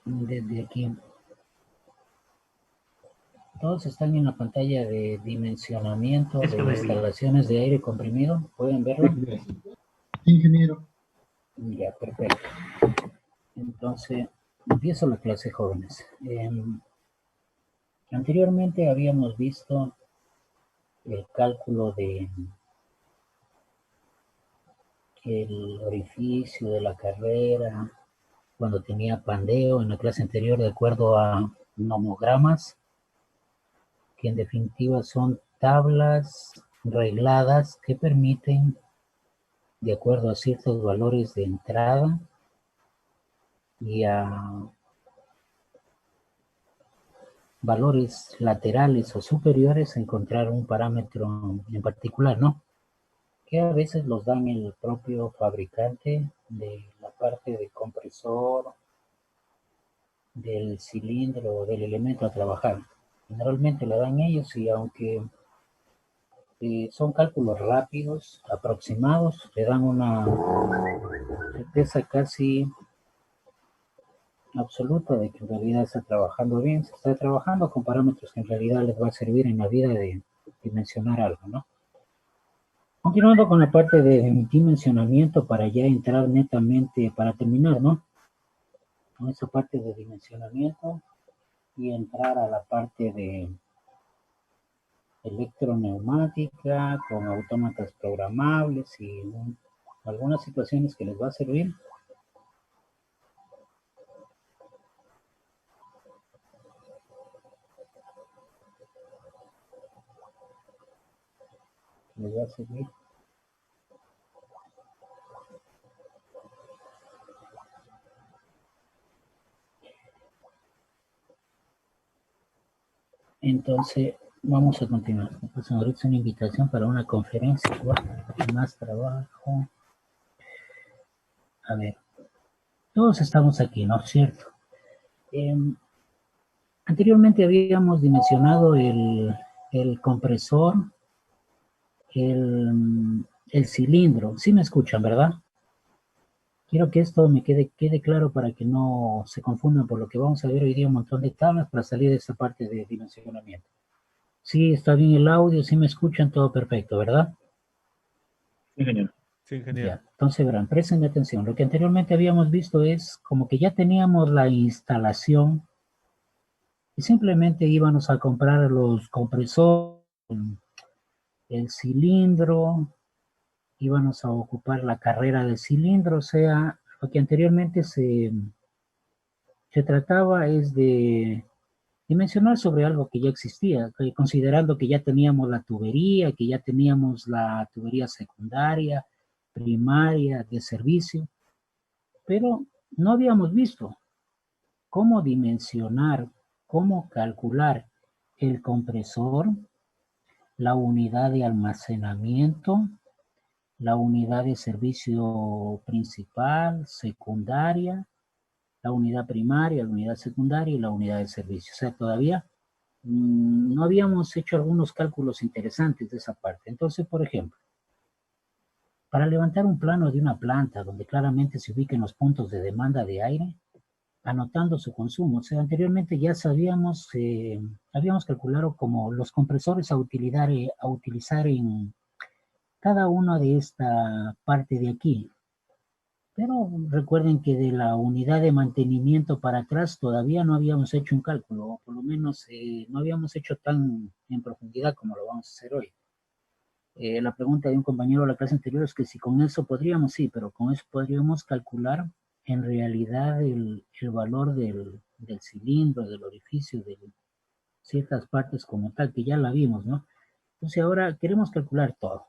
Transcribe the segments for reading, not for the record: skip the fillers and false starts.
desde aquí. Todos están en la pantalla de dimensionamiento de instalaciones de aire comprimido. ¿Pueden verlo? Ingeniero. Ya, perfecto. Entonces, empiezo la clase, jóvenes. Anteriormente habíamos visto el cálculo de el orificio de la carrera, cuando tenía pandeo en la clase anterior, de acuerdo a nomogramas, que en definitiva son tablas regladas que permiten, de acuerdo a ciertos valores de entrada y a valores laterales o superiores, encontrar un parámetro en particular, ¿no? Que a veces los dan el propio fabricante de la parte de compresor, del cilindro o del elemento a trabajar. Generalmente lo dan ellos y aunque son cálculos rápidos, aproximados, le dan una certeza casi absoluta de que en realidad está trabajando bien, se está trabajando con parámetros que en realidad les va a servir en la vida de dimensionar algo, ¿no? Continuando con la parte de dimensionamiento para ya entrar netamente, para terminar, ¿no? Con esa parte de dimensionamiento y entrar a la parte de electroneumática, con autómatas programables y algunas situaciones que les va a servir. Les va a servir. Entonces, vamos a continuar. Pues ahorita es una invitación para una conferencia, más trabajo. A ver, todos estamos aquí, ¿no es cierto? Anteriormente habíamos dimensionado el compresor, el cilindro. Sí me escuchan, ¿verdad? Quiero que esto me quede claro para que no se confundan por lo que vamos a ver hoy día, un montón de tablas para salir de esta parte de dimensionamiento. Sí, está bien el audio, sí me escuchan, todo perfecto, ¿verdad? Sí, ingeniero. Sí, ingeniero. Ya, entonces verán, presten atención. Lo que anteriormente habíamos visto es como que ya teníamos la instalación y simplemente íbamos a comprar los compresores, el cilindro, íbamos a ocupar la carrera del cilindro, o sea, lo que anteriormente se trataba es de dimensionar sobre algo que ya existía, considerando que ya teníamos la tubería, que ya teníamos la tubería secundaria, primaria, de servicio, pero no habíamos visto cómo dimensionar, cómo calcular el compresor, la unidad de almacenamiento, la unidad de servicio principal, secundaria, la unidad primaria, la unidad secundaria y la unidad de servicio. O sea, todavía no habíamos hecho algunos cálculos interesantes de esa parte. Entonces, por ejemplo, para levantar un plano de una planta donde claramente se ubiquen los puntos de demanda de aire, anotando su consumo. O sea, anteriormente ya sabíamos, habíamos calculado como los compresores a utilizar en cada una de esta parte de aquí. Pero recuerden que de la unidad de mantenimiento para atrás todavía no habíamos hecho un cálculo, o por lo menos no habíamos hecho tan en profundidad como lo vamos a hacer hoy. La pregunta de un compañero de la clase anterior es que si con eso podríamos, sí, pero con eso podríamos calcular en realidad el valor del cilindro, del orificio, de ciertas partes como tal, que ya la vimos, ¿no? Entonces ahora queremos calcular todo.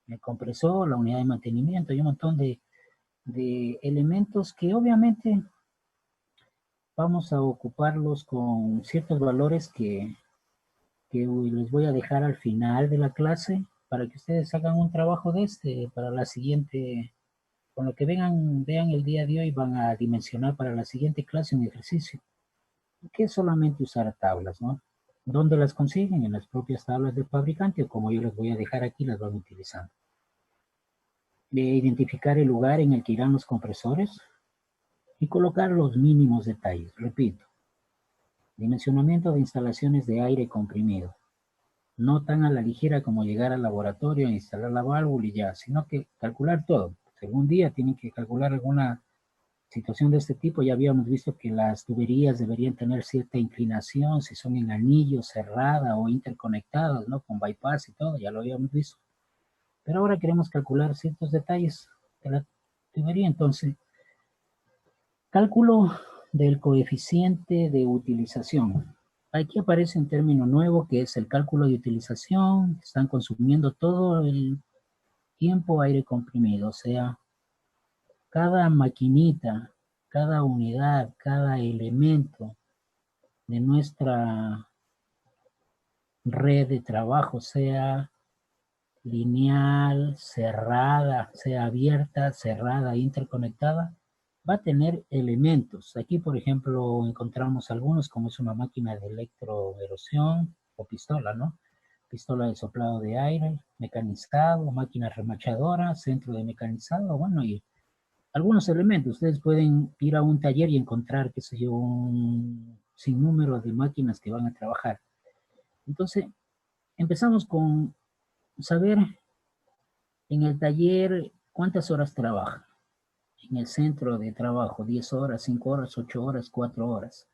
El compresor, la unidad de mantenimiento y un montón de elementos que obviamente vamos a ocuparlos con ciertos valores que les voy a dejar al final de la clase para que ustedes hagan un trabajo de para la siguiente, con lo que vean el día de hoy van a dimensionar para la siguiente clase un ejercicio, que es solamente usar tablas, ¿no? ¿Dónde las consiguen? En las propias tablas del fabricante o como yo les voy a dejar aquí, las van utilizando. De identificar el lugar en el que irán los compresores, y colocar los mínimos detalles. Repito, dimensionamiento de instalaciones de aire comprimido. No tan a la ligera como llegar al laboratorio e instalar la válvula y ya, sino que calcular todo. Algún día tienen que calcular alguna situación de este tipo. Ya habíamos visto que las tuberías deberían tener cierta inclinación, si son en anillo, cerrada o interconectadas, ¿no? Con bypass y todo, ya lo habíamos visto. Pero ahora queremos calcular ciertos detalles de la tubería. Entonces, cálculo del coeficiente de utilización. Aquí aparece un término nuevo que es el cálculo de utilización. Están consumiendo todo el tiempo aire comprimido, o sea, cada maquinita, cada unidad, cada elemento de nuestra red de trabajo, sea lineal, cerrada, sea abierta, cerrada, interconectada, va a tener elementos. Aquí, por ejemplo, encontramos algunos, como es una máquina de electroerosión o pistola, ¿no? Pistola de soplado de aire, mecanizado, máquina remachadora, centro de mecanizado, bueno, y algunos elementos. Ustedes pueden ir a un taller y encontrar, qué sé yo, un sinnúmero de máquinas que van a trabajar. Entonces, empezamos con saber en el taller cuántas horas trabaja. En el centro de trabajo, 10 horas, 5 horas, 8 horas, 4 horas.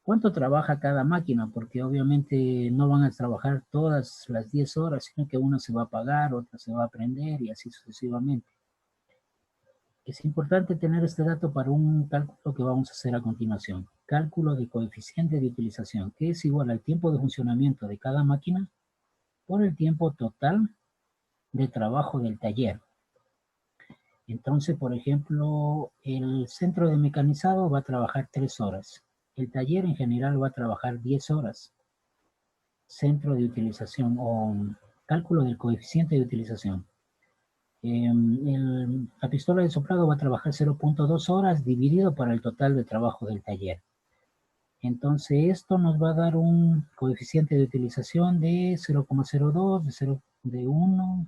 ¿Cuánto trabaja cada máquina? Porque obviamente no van a trabajar todas las 10 horas, sino que una se va a apagar, otra se va a prender y así sucesivamente. Es importante tener este dato para un cálculo que vamos a hacer a continuación. Cálculo de coeficiente de utilización, que es igual al tiempo de funcionamiento de cada máquina por el tiempo total de trabajo del taller. Entonces, por ejemplo, el centro de mecanizado va a trabajar 3 horas. El taller en general va a trabajar 10 horas. Centro de utilización o cálculo del coeficiente de utilización. La pistola de soplado va a trabajar 0.2 horas dividido para el total de trabajo del taller. Entonces esto nos va a dar un coeficiente de utilización de 0,02, de 1,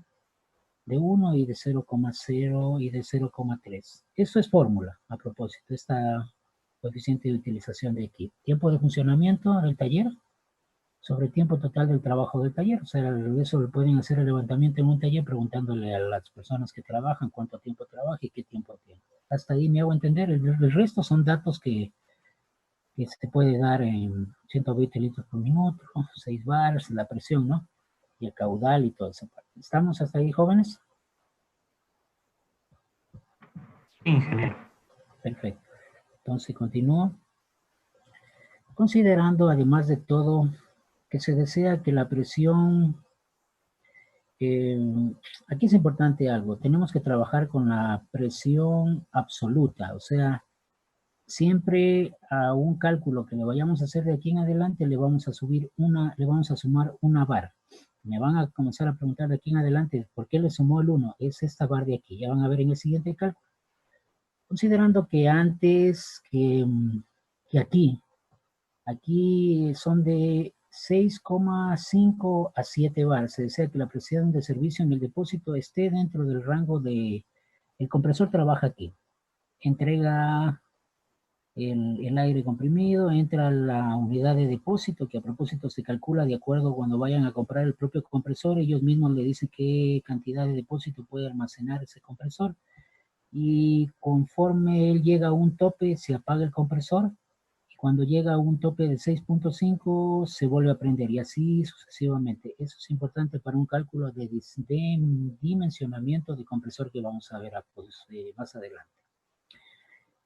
de 1 y de 0,0 y de 0,3. Eso es fórmula, a propósito, esta coeficiente de utilización de aquí. Tiempo de funcionamiento del taller sobre el tiempo total del trabajo del taller. O sea, eso lo pueden hacer el levantamiento en un taller preguntándole a las personas que trabajan cuánto tiempo trabaja y qué tiempo tiene. Hasta ahí me hago entender. El resto son datos que se puede dar en 120 litros por minuto, 6 bars, la presión, ¿no? Y el caudal y toda esa parte. ¿Estamos hasta ahí, jóvenes? Ingeniero. Perfecto. Entonces continúo. Considerando, además de todo, que se desea que la presión aquí es importante algo, tenemos que trabajar con la presión absoluta, o sea, siempre a un cálculo que le vayamos a hacer de aquí en adelante le vamos a sumar una bar. Me van a comenzar a preguntar de aquí en adelante, ¿por qué le sumó el 1? Es esta bar de aquí, ya van a ver en el siguiente cálculo. Considerando que antes que aquí son de 6,5 a 7 bar. Se desea que la presión de servicio en el depósito esté dentro del rango de... El compresor trabaja aquí. Entrega el aire comprimido, entra a la unidad de depósito, que a propósito se calcula de acuerdo cuando vayan a comprar el propio compresor. Ellos mismos le dicen qué cantidad de depósito puede almacenar ese compresor. Y conforme él llega a un tope, se apaga el compresor. Cuando llega a un tope de 6.5 se vuelve a prender y así sucesivamente. Eso es importante para un cálculo de dimensionamiento de compresor que vamos a ver más adelante.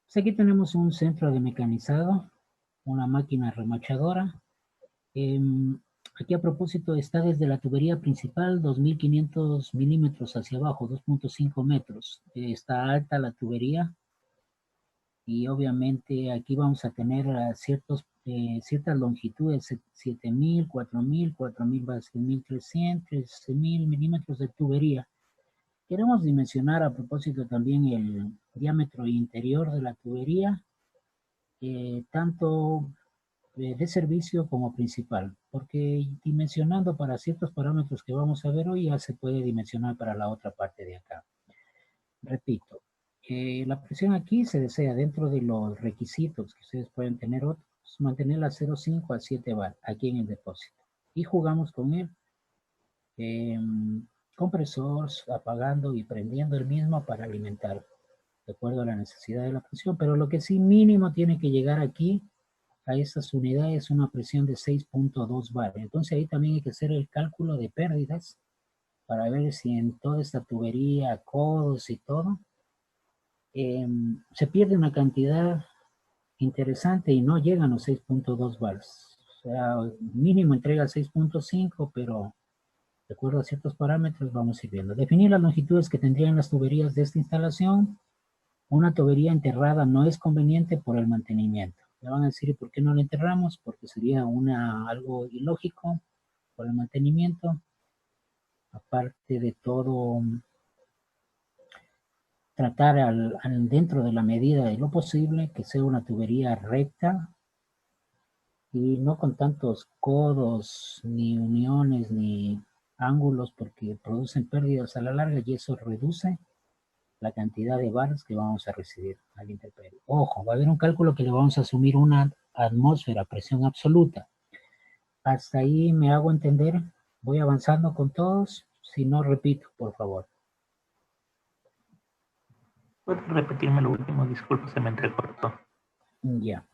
Pues aquí tenemos un centro de mecanizado, una máquina remachadora. Aquí a propósito está desde la tubería principal 2.500 milímetros hacia abajo, 2.5 metros. Está alta la tubería. Y obviamente aquí vamos a tener ciertas longitudes, 7.000, 4.000, 4.000 va a 6.300, 13.000 milímetros de tubería. Queremos dimensionar a propósito también el diámetro interior de la tubería, tanto de servicio como principal, porque dimensionando para ciertos parámetros que vamos a ver hoy ya se puede dimensionar para la otra parte de acá. Repito, La presión aquí se desea dentro de los requisitos que ustedes pueden tener otros, mantenerla 0,5 a 7 bar aquí en el depósito. Y jugamos con el compresor, apagando y prendiendo el mismo para alimentar de acuerdo a la necesidad de la presión. Pero lo que sí mínimo tiene que llegar aquí a estas unidades una presión de 6.2 bar. Entonces ahí también hay que hacer el cálculo de pérdidas para ver si en toda esta tubería, codos y todo, se pierde una cantidad interesante y no llegan los 6.2 bars. O sea, mínimo entrega 6.5, pero de acuerdo a ciertos parámetros vamos a ir viendo. Definir las longitudes que tendrían las tuberías de esta instalación. Una tubería enterrada no es conveniente por el mantenimiento. Le van a decir, ¿por qué no la enterramos? Porque sería algo ilógico por el mantenimiento. Aparte de todo, tratar dentro de la medida de lo posible que sea una tubería recta y no con tantos codos, ni uniones, ni ángulos, porque producen pérdidas a la larga y eso reduce la cantidad de bars que vamos a recibir al intemperie. Ojo, va a haber un cálculo que le vamos a asumir una atmósfera, presión absoluta. Hasta ahí me hago entender. Voy avanzando con todos. Si no, repito, por favor. ¿Puedes repetirme lo último? Disculpa, se me entrecortó. Ya.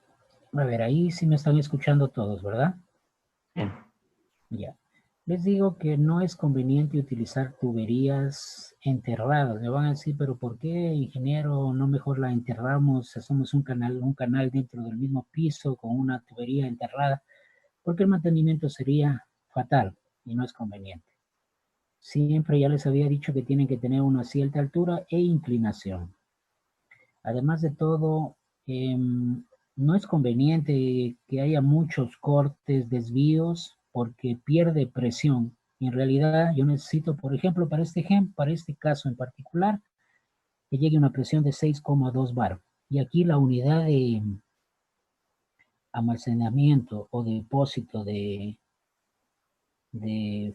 A ver, ahí sí me están escuchando todos, ¿verdad? Bien. Ya. Les digo que no es conveniente utilizar tuberías enterradas. Me van a decir, pero ¿por qué, ingeniero, no mejor la enterramos? Hacemos un canal dentro del mismo piso con una tubería enterrada, porque el mantenimiento sería fatal y no es conveniente. Siempre ya les había dicho que tienen que tener una cierta altura e inclinación. Además de todo, no es conveniente que haya muchos cortes, desvíos, porque pierde presión. En realidad, yo necesito, por ejemplo, para este caso en particular, que llegue una presión de 6,2 bar. Y aquí la unidad de almacenamiento o depósito de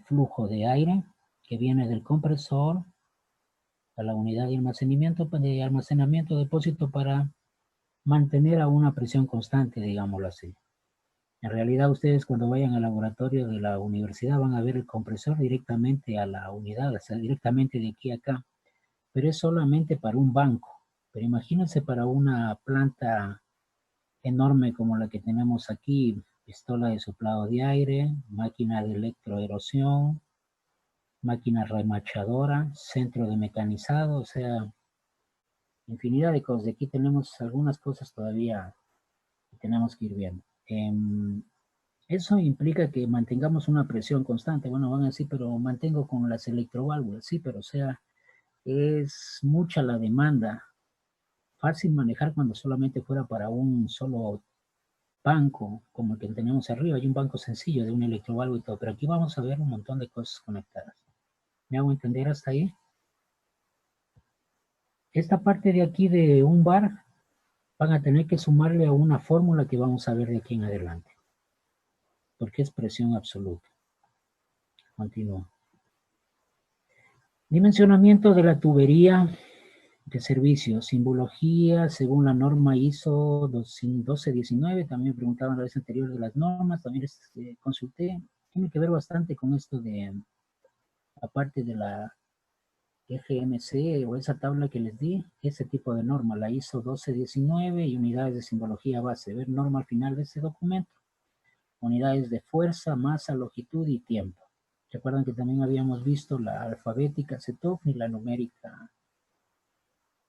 flujo de aire que viene del compresor a la unidad de almacenamiento depósito para mantener a una presión constante, digámoslo así. En realidad ustedes cuando vayan al laboratorio de la universidad van a ver el compresor directamente a la unidad, o sea, directamente de aquí a acá, pero es solamente para un banco. Pero imagínense para una planta enorme como la que tenemos aquí, pistola de soplado de aire, máquina de electroerosión, máquina remachadora, centro de mecanizado, o sea, infinidad de cosas. De aquí tenemos algunas cosas todavía que tenemos que ir viendo. Eso implica que mantengamos una presión constante. Bueno, van a decir, pero mantengo con las electroválvulas. Sí, pero o sea, es mucha la demanda. Fácil manejar cuando solamente fuera para un solo banco, como el que tenemos arriba. Hay un banco sencillo de un electroválvulo y todo, pero aquí vamos a ver un montón de cosas conectadas. ¿Me hago entender hasta ahí? Esta parte de aquí de un bar van a tener que sumarle a una fórmula que vamos a ver de aquí en adelante, porque es presión absoluta. Continúa. Dimensionamiento de la tubería de servicio, simbología según la norma ISO 1219, también me preguntaban la vez anterior de las normas, también consulté, tiene que ver bastante con esto de, aparte de la FMC o esa tabla que les di, ese tipo de norma, la ISO 1219 y unidades de simbología base, ver norma al final de ese documento, unidades de fuerza, masa, longitud y tiempo. Recuerdan que también habíamos visto la alfabética CETOF y la numérica,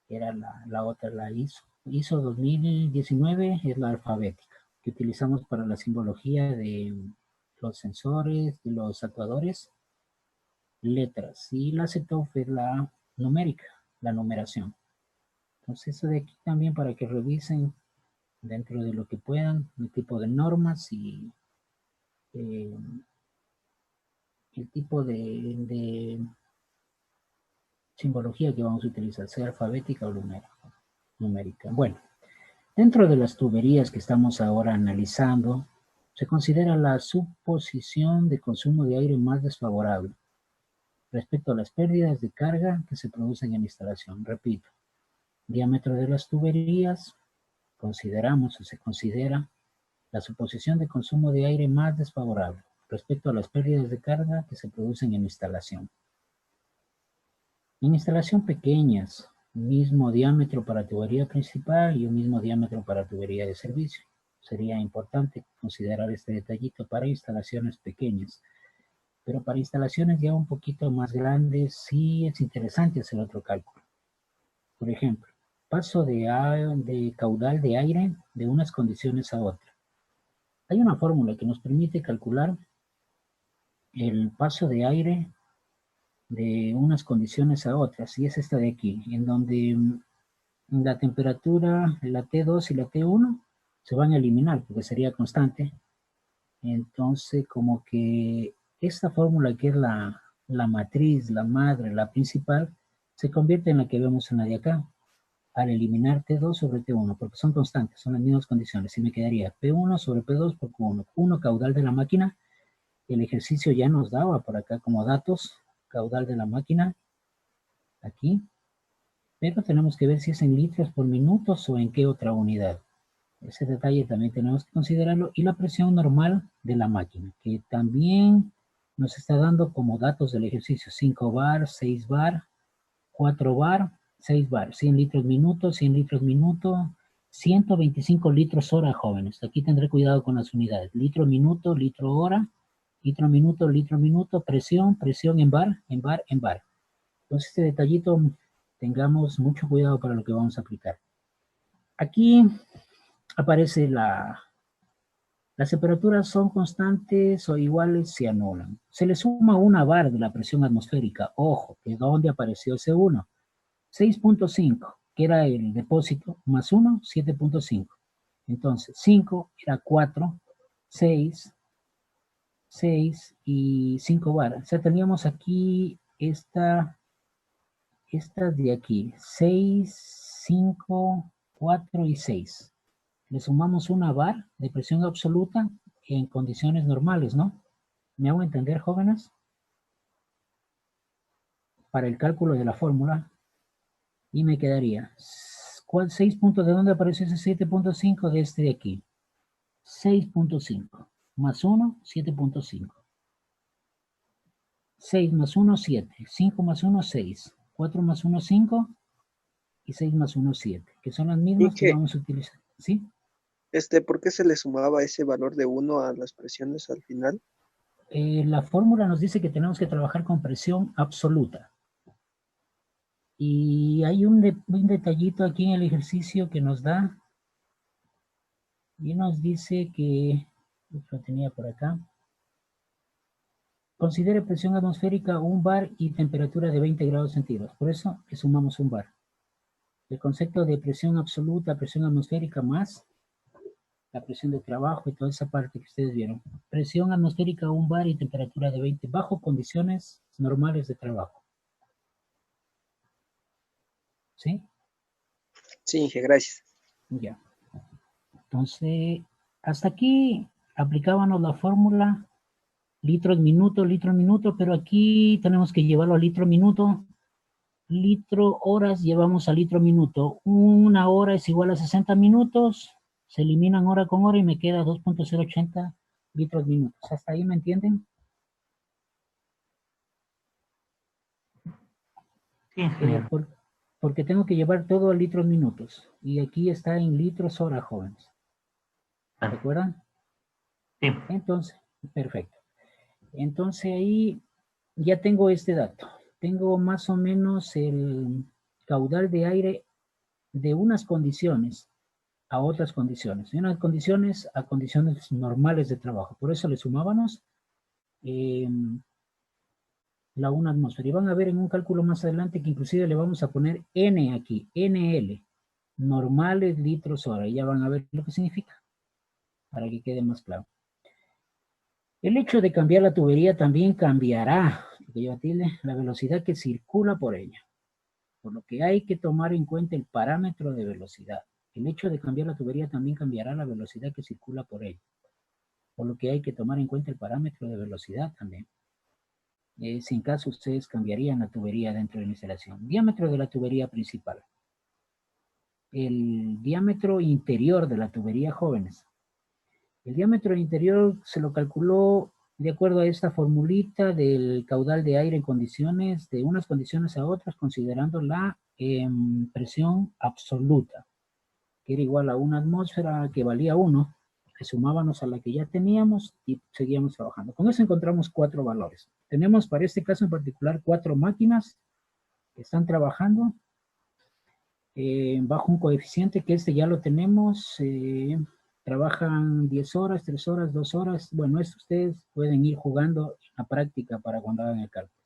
que era la otra, la ISO 2019 es la alfabética, que utilizamos para la simbología de los sensores, de los actuadores, letras, y la CETOF es la numérica, la numeración. Entonces eso de aquí también para que revisen dentro de lo que puedan, el tipo de normas y el tipo de simbología que vamos a utilizar, sea alfabética o numérica. Bueno, dentro de las tuberías que estamos ahora analizando, se considera la suposición de consumo de aire más desfavorable respecto a las pérdidas de carga que se producen en la instalación. Repito, Diámetro de las tuberías, consideramos o se considera la suposición de consumo de aire más desfavorable respecto a las pérdidas de carga que se producen en instalación. En instalación pequeñas, mismo diámetro para tubería principal y un mismo diámetro para tubería de servicio. Sería importante considerar este detallito para instalaciones pequeñas. Pero para instalaciones ya un poquito más grandes, sí es interesante hacer otro cálculo. Por ejemplo, paso de caudal de aire de unas condiciones a otras. Hay una fórmula que nos permite calcular el paso de aire de unas condiciones a otras, y es esta de aquí, en donde la temperatura, la T2 y la T1 se van a eliminar porque sería constante. Entonces, como que esta fórmula que es la matriz, la madre, la principal, se convierte en la que vemos en la de acá, al eliminar T2 sobre T1, porque son constantes, son las mismas condiciones, y me quedaría P1 sobre P2 por Q1. 1 caudal de la máquina, el ejercicio ya nos daba por acá como datos, caudal de la máquina, aquí, pero tenemos que ver si es en litros por minutos o en qué otra unidad. Ese detalle también tenemos que considerarlo. Y la presión normal de la máquina, que también nos está dando como datos del ejercicio. 5 bar, 6 bar, 4 bar, 6 bar. 100 litros minuto, 100 litros minuto, 125 litros hora, jóvenes. Aquí tendré cuidado con las unidades. Litro minuto, litro hora, litro minuto, presión, presión en bar, en bar, en bar. Entonces este detallito tengamos mucho cuidado para lo que vamos a aplicar. Aquí aparece las temperaturas son constantes o iguales, se anulan. Se le suma una bar de la presión atmosférica. Ojo, ¿de dónde apareció ese 1? 6.5, que era el depósito, más 1, 7.5. Entonces, 5 era 4, 6 y 5 bar. O sea, teníamos aquí estas de aquí, 6, 5, 4 y 6. Le sumamos una bar de presión absoluta en condiciones normales, ¿no? ¿Me hago entender, jóvenes? Para el cálculo de la fórmula. Y me quedaría, ¿cuál 6 puntos? ¿De dónde apareció ese 7.5? De este de aquí. 6.5. Más 1, 7.5. 6 más 1, 7. 5 más 1, 6. 4 más 1, 5. Y 6 más 1, 7. Que son las mismas que Inge, vamos a utilizar. ¿Sí? ¿por qué se le sumaba ese valor de 1 a las presiones al final? La fórmula nos dice que tenemos que trabajar con presión absoluta. Y hay un detallito aquí en el ejercicio que nos da, y nos dice que, lo tenía por acá, considere presión atmosférica 1 bar y temperatura de 20 grados centígrados. Por eso le sumamos 1 bar. El concepto de presión absoluta, presión atmosférica más la presión de trabajo y toda esa parte que ustedes vieron. Presión atmosférica 1 bar y temperatura de 20 bajo condiciones normales de trabajo. ¿Sí? Sí, Inge, gracias. Ya. Entonces, hasta aquí aplicábamos la fórmula litro minuto, pero aquí tenemos que llevarlo a litro minuto. Litro horas llevamos a litro minuto. 1 hora es igual a 60 minutos. Se eliminan hora con hora y me queda 2.080 litros minutos. ¿Hasta ahí me entienden? Sí, ingeniero. Porque tengo que llevar todo a litros minutos. Y aquí está en litros hora, jóvenes. ¿Se Bueno, acuerdan? sí, Entonces, perfecto. Entonces ahí ya tengo este dato. Tengo más o menos el caudal de aire de unas condiciones a otras condiciones. De unas condiciones a condiciones normales de trabajo. Por eso le sumábamos la una atmósfera. Y van a ver en un cálculo más adelante que inclusive le vamos a poner N aquí, NL, normales litros hora. Y ya van a ver lo que significa, para que quede más claro. El hecho de cambiar la tubería también cambiará, la velocidad que circula por ella. Por lo que hay que tomar en cuenta el parámetro de velocidad. El hecho de cambiar la tubería también cambiará la velocidad que circula por ella. Por lo que hay que tomar en cuenta el parámetro de velocidad también. Si en caso ustedes cambiarían la tubería dentro de la instalación. Diámetro de la tubería principal. el diámetro interior de la tubería, jóvenes. El diámetro interior se lo calculó de acuerdo a esta formulita del caudal de aire en condiciones, de unas condiciones a otras, considerando la presión absoluta, que era igual a una atmósfera que valía 1, le sumábamos a la que ya teníamos y seguíamos trabajando. Con eso encontramos 4 valores. Tenemos para este caso en particular 4 máquinas que están trabajando bajo un coeficiente que este ya lo tenemos. Trabajan 10 horas, 3 horas, 2 horas. Bueno, esto ustedes pueden ir jugando en la práctica para cuando hagan el cálculo.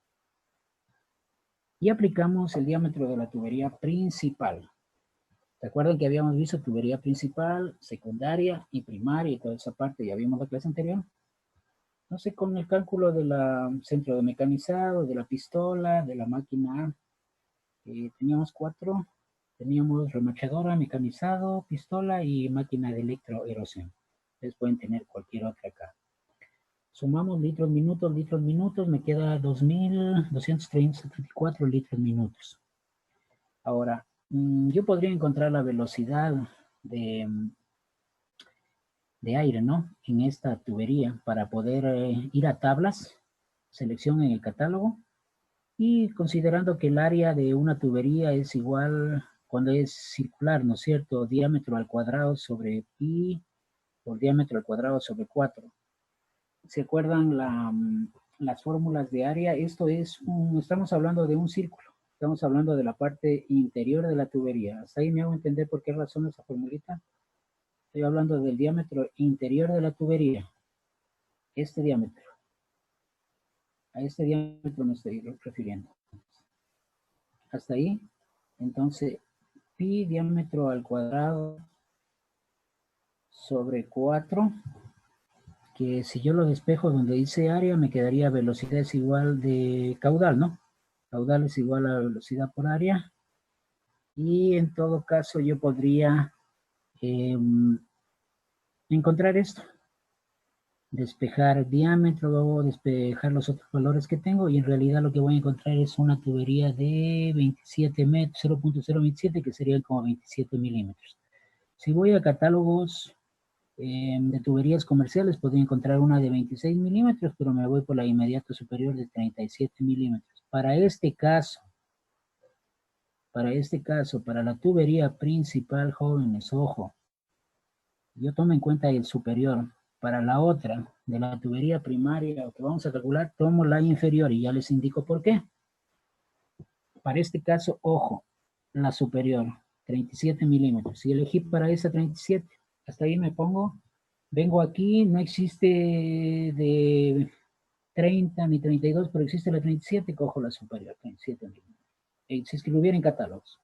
Y aplicamos el diámetro de la tubería principal. ¿Se acuerdan que habíamos visto tubería principal, secundaria y primaria y toda esa parte? Ya vimos la clase anterior. Entonces, con el cálculo del centro de mecanizado, de la pistola, de la máquina, teníamos 4. Teníamos remachadora, mecanizado, pistola y máquina de electroerosión. Ustedes pueden tener cualquier otra acá. Sumamos litros, minutos, me queda 2.234 litros, minutos. Ahora, yo podría encontrar la velocidad de aire, ¿no? En esta tubería para poder ir a tablas, selección en el catálogo, y considerando que el área de una tubería es igual, cuando es circular, ¿no es cierto? Diámetro al cuadrado sobre pi por diámetro al cuadrado sobre 4. ¿Se acuerdan las fórmulas de área? Esto es, estamos hablando de un círculo. Estamos hablando de la parte interior de la tubería. ¿Hasta ahí me hago entender por qué razón esa formulita? Estoy hablando del diámetro interior de la tubería. Este diámetro. A este diámetro me estoy refiriendo. Hasta ahí. Entonces, pi diámetro al cuadrado sobre 4, que si yo lo despejo donde dice área, me quedaría velocidad es igual de caudal, ¿no? Caudal es igual a velocidad por área. Y en todo caso yo podría encontrar esto. Despejar diámetro, despejar los otros valores que tengo, y en realidad lo que voy a encontrar es una tubería de 27 metros, 0.027, que serían como 27 milímetros. Si voy a catálogos de tuberías comerciales, podría encontrar una de 26 milímetros, pero me voy por la inmediato superior de 37 milímetros. Para este caso, para la tubería principal, jóvenes, ojo, yo tomo en cuenta el superior. Para la otra, de la tubería primaria, que vamos a calcular, tomo la inferior y ya les indico por qué. Para este caso, ojo, la superior, 37 milímetros. Si elegí para esa 37, hasta ahí me pongo. Vengo aquí, no existe de 30 ni 32, pero existe la 37, cojo la superior, 37 milímetros. Se escribiera en catálogos.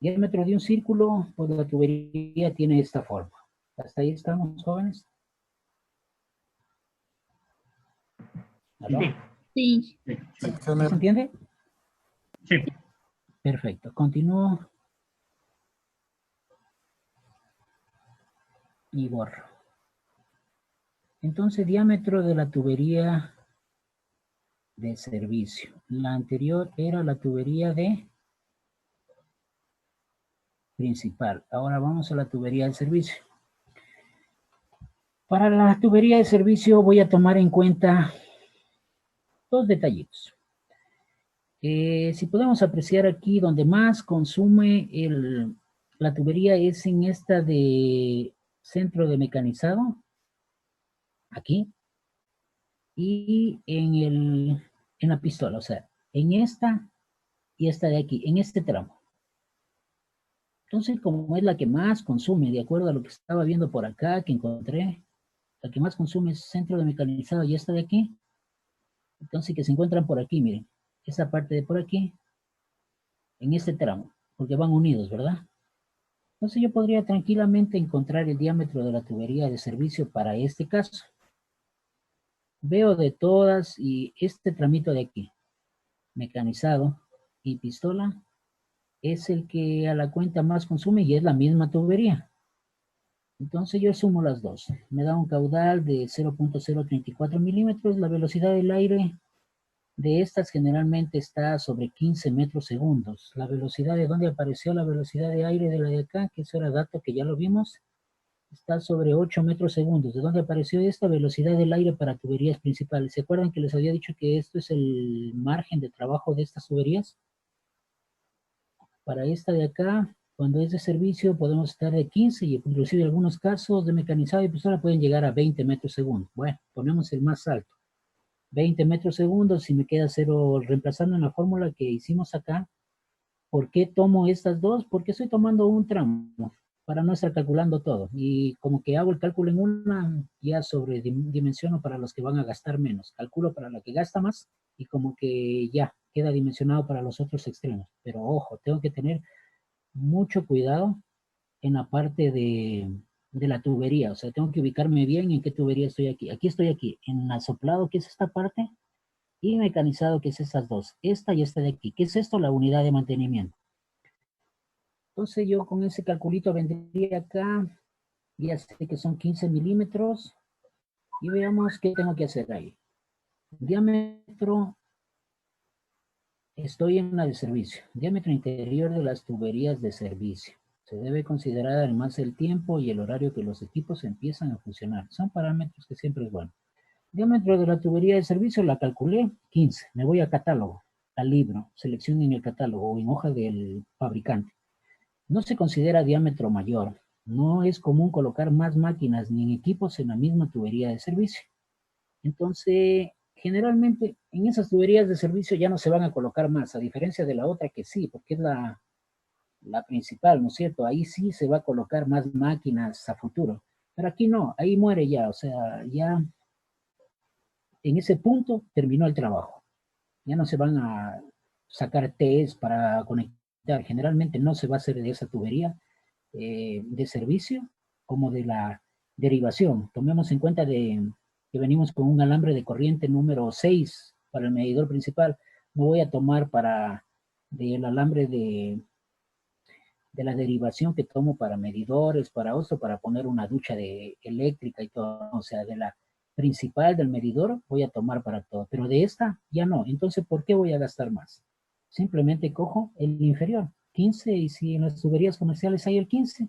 Diámetro de un círculo, pues la tubería tiene esta forma. ¿Hasta ahí estamos, jóvenes? ¿Aló? Sí. ¿Se entiende? Sí. Perfecto. Continúo. Y borro. Entonces, diámetro de la tubería de servicio. La anterior era la tubería de principal. Ahora vamos a la tubería de servicio. Para la tubería de servicio voy a tomar en cuenta 2 detallitos. Si podemos apreciar aquí, donde más consume la tubería es en esta de centro de mecanizado, aquí, y en la pistola, o sea, en esta y esta de aquí, en este tramo. Entonces, como es la que más consume, de acuerdo a lo que estaba viendo por acá, que encontré, la que más consume es centro de mecanizado y esta de aquí. Entonces, que se encuentran por aquí, miren, esa parte de por aquí, en este tramo, porque van unidos, ¿verdad? Entonces yo podría tranquilamente encontrar el diámetro de la tubería de servicio para este caso. Veo de todas y este tramito de aquí, mecanizado y pistola, es el que a la cuenta más consume y es la misma tubería. Entonces yo sumo las dos. Me da un caudal de 0.034 milímetros. La velocidad del aire De estas generalmente está sobre 15 metros segundos. La velocidad de donde apareció la velocidad de aire de la de acá, que eso era dato que ya lo vimos, está sobre 8 metros segundos. ¿De dónde apareció esta velocidad del aire para tuberías principales? ¿Se acuerdan que les había dicho que esto es el margen de trabajo de estas tuberías? Para esta de acá, cuando es de servicio, podemos estar de 15 y inclusive en algunos casos de mecanizado y pistola pueden llegar a 20 metros segundo. Bueno, ponemos el más alto. 20 metros segundos y me queda 0 reemplazando en la fórmula que hicimos acá. ¿Por qué tomo estas dos? Porque estoy tomando un tramo para no estar calculando todo. Y como que hago el cálculo en una, ya sobredimensiono para los que van a gastar menos. Calculo para la que gasta más y como que ya queda dimensionado para los otros extremos. Pero ojo, tengo que tener mucho cuidado en la parte de la tubería. O sea, tengo que ubicarme bien en qué tubería estoy aquí. Aquí estoy aquí, en asoplado, que es esta parte, y mecanizado, que es estas dos. Esta y esta de aquí. ¿Qué es esto? La unidad de mantenimiento. Entonces yo con ese calculito vendría acá, ya sé que son 15 milímetros, y veamos qué tengo que hacer ahí. Diámetro, estoy en la de servicio. Diámetro interior de las tuberías de servicio. Se debe considerar además el tiempo y el horario que los equipos empiezan a funcionar. Son parámetros que siempre es bueno. Diámetro de la tubería de servicio la calculé, 15. Me voy a catálogo, al libro, selección en el catálogo o en hoja del fabricante. No se considera diámetro mayor. No es común colocar más máquinas ni en equipos en la misma tubería de servicio. Entonces, generalmente en esas tuberías de servicio ya no se van a colocar más, a diferencia de la otra que sí, porque es la principal, ¿no es cierto? Ahí sí se va a colocar más máquinas a futuro. Pero aquí no, ahí muere ya, o sea, ya en ese punto terminó el trabajo. Ya no se van a sacar T's para conectar. Generalmente no se va a hacer de esa tubería de servicio como de la derivación. Tomemos en cuenta que venimos con un alambre de corriente número 6 para el medidor principal. No voy a tomar para del alambre de la derivación que tomo para medidores, para otro, para poner una ducha de eléctrica y todo. O sea, de la principal del medidor voy a tomar para todo, pero de esta ya no. Entonces, ¿por qué voy a gastar más? Simplemente cojo el inferior, 15, y si en las tuberías comerciales hay el 15,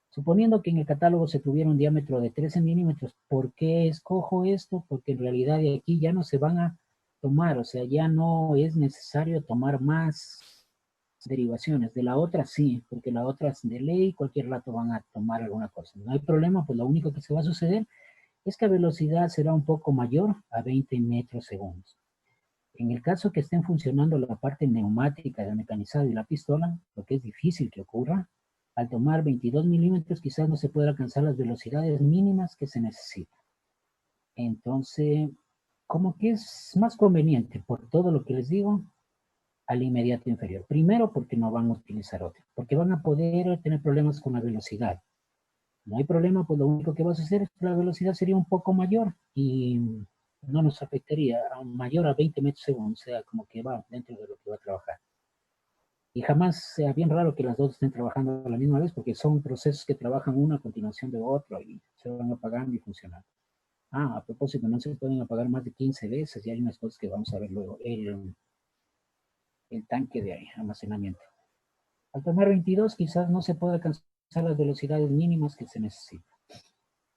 suponiendo que en el catálogo se tuviera un diámetro de 13 milímetros, ¿por qué escojo esto? Porque en realidad de aquí ya no se van a tomar, o sea, ya no es necesario tomar más derivaciones. De la otra sí, porque la otra es de ley, cualquier rato van a tomar alguna cosa. No hay problema, pues lo único que se va a suceder es que la velocidad será un poco mayor a 20 metros segundos. En el caso que estén funcionando la parte neumática del mecanizado y la pistola, lo que es difícil que ocurra, al tomar 22 milímetros quizás no se pueda alcanzar las velocidades mínimas que se necesitan. Entonces, como que es más conveniente, por todo lo que les digo, al inmediato inferior. Primero, porque no van a utilizar otro, porque van a poder tener problemas con la velocidad. No hay problema, pues lo único que vas a hacer es que la velocidad sería un poco mayor y no nos afectaría a mayor a 20 metros segundos, o sea, como que va dentro de lo que va a trabajar. Y jamás sea bien raro que las dos estén trabajando a la misma vez, porque son procesos que trabajan uno a continuación de otro y se van apagando y funcionando. Ah, a propósito, no se pueden apagar más de 15 veces y hay unas cosas que vamos a ver luego. El tanque de almacenamiento. Al tomar 22 quizás no se pueda alcanzar las velocidades mínimas que se necesitan.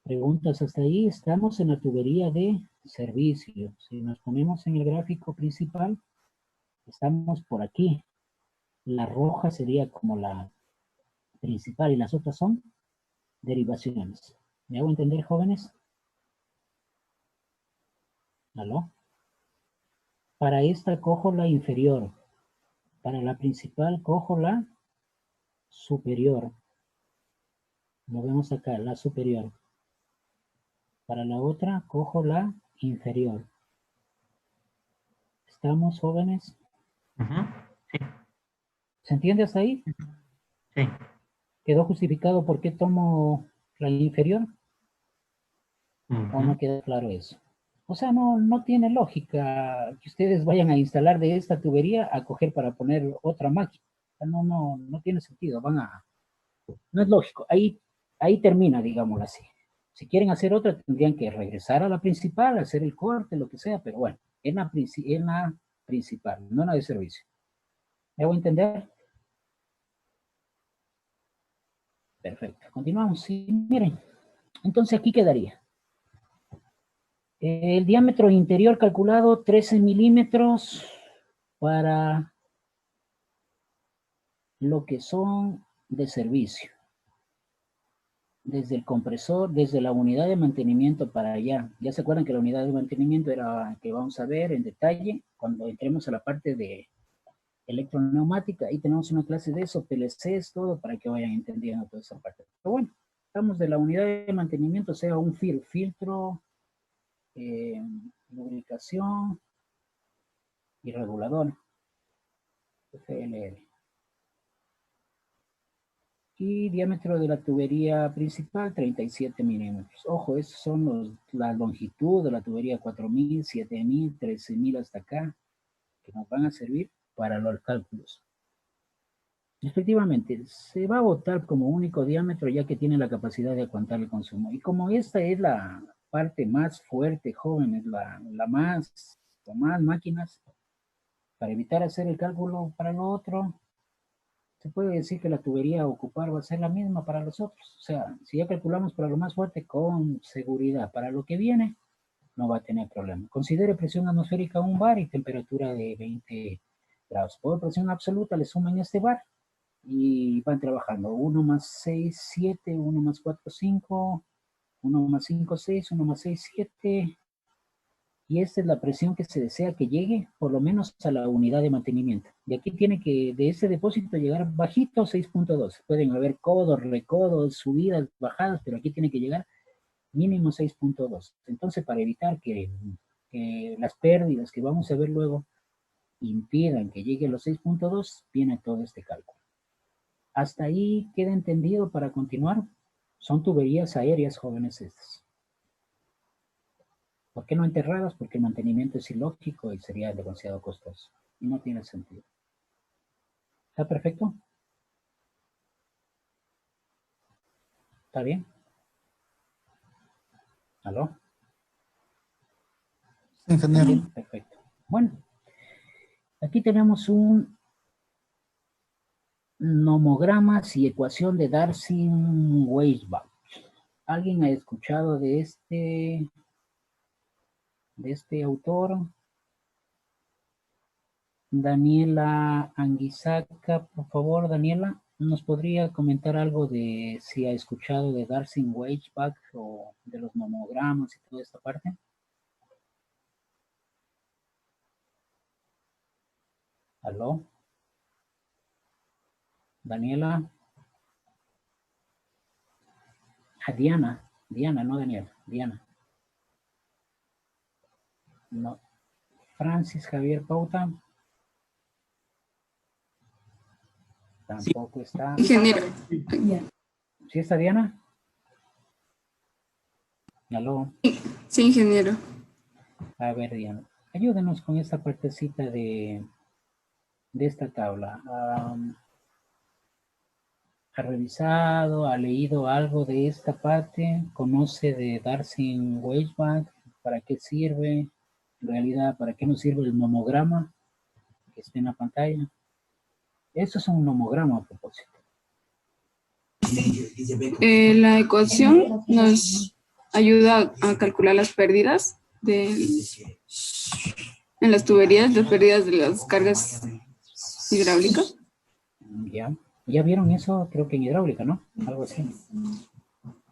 Preguntas hasta ahí. Estamos en la tubería de servicio. Si nos ponemos en el gráfico principal, estamos por aquí. La roja sería como la principal y las otras son derivaciones. ¿Me hago entender, jóvenes? ¿Aló? Para esta cojo la inferior. Para la principal cojo la superior. Lo vemos acá, la superior. Para la otra cojo la inferior. ¿Estamos, jóvenes? Sí, ¿Se entiende hasta ahí? sí. ¿Quedó justificado por qué tomo la inferior? ¿O no queda claro eso? O sea, no tiene lógica que ustedes vayan a instalar de esta tubería a coger para poner otra máquina. No tiene sentido. No es lógico. Ahí termina, digámoslo así. Si quieren hacer otra, tendrían que regresar a la principal, hacer el corte, lo que sea, pero bueno, en la principal, no en la de servicio. ¿Me hago entender? Perfecto. Continuamos. Sí, miren. Entonces aquí quedaría. El diámetro interior calculado 13 milímetros para lo que son de servicio. Desde el compresor, desde la unidad de mantenimiento para allá. Ya se acuerdan que la unidad de mantenimiento era que vamos a ver en detalle cuando entremos a la parte de electroneumática. Ahí tenemos una clase de eso, PLCs, todo para que vayan entendiendo toda esa parte. Pero bueno, estamos de la unidad de mantenimiento, sea un filtro, lubricación y regulador. FLL. Y diámetro de la tubería principal, 37 milímetros. Ojo, esos son la longitud de la tubería 4000, 7000, 13000 hasta acá, que nos van a servir para los cálculos. Efectivamente, se va a votar como único diámetro ya que tiene la capacidad de aguantar el consumo. Y como esta es la parte más fuerte, jóvenes, con más máquinas, para evitar hacer el cálculo para lo otro, se puede decir que la tubería a ocupar va a ser la misma para los otros. O sea, si ya calculamos para lo más fuerte con seguridad, para lo que viene, no va a tener problema. Considere presión atmosférica 1 bar y temperatura de 20 grados. Por presión absoluta le suman este bar y van trabajando 1 más 6, 7, 1 más 4, 5, 1 más 5, 6, 1 más 6, 7. Y esta es la presión que se desea que llegue por lo menos a la unidad de mantenimiento. De aquí tiene que, de ese depósito, llegar bajito 6.2. Pueden haber codos, recodos, subidas, bajadas, pero aquí tiene que llegar mínimo 6.2. Entonces, para evitar que las pérdidas que vamos a ver luego impidan que llegue a los 6.2, viene todo este cálculo. Hasta ahí queda entendido para continuar. Son tuberías aéreas, jóvenes estas. ¿Por qué no enterradas? Porque el mantenimiento es ilógico y sería demasiado costoso. Y no tiene sentido. ¿Está perfecto? ¿Está bien? ¿Aló? Ingeniero. Bien, perfecto. Bueno, aquí tenemos un nomogramas y ecuación de Darcy-Weisbach. ¿Alguien ha escuchado de autor? Daniela Anguisaca, por favor, Daniela, ¿nos podría comentar algo de si ha escuchado de Darcy-Weisbach o de los nomogramas y toda esta parte? ¿Aló? Daniela. Diana, no Daniela, Diana. No. Francis Javier Pauta. Tampoco está. Ingeniero. ¿Sí está Diana? ¿Aló? Sí, ingeniero. A ver, Diana, ayúdenos con esta partecita de esta tabla. ¿Ha revisado, ha leído algo de esta parte? ¿Conoce de Darcy-Weisbach? ¿Para qué sirve? En realidad, ¿para qué nos sirve el nomograma que está en la pantalla? Esto es un nomograma a propósito. La ecuación nos ayuda a calcular las pérdidas en las tuberías, las pérdidas de las cargas hidráulicas. Ya vieron eso, creo que en hidráulica, ¿no? Algo así.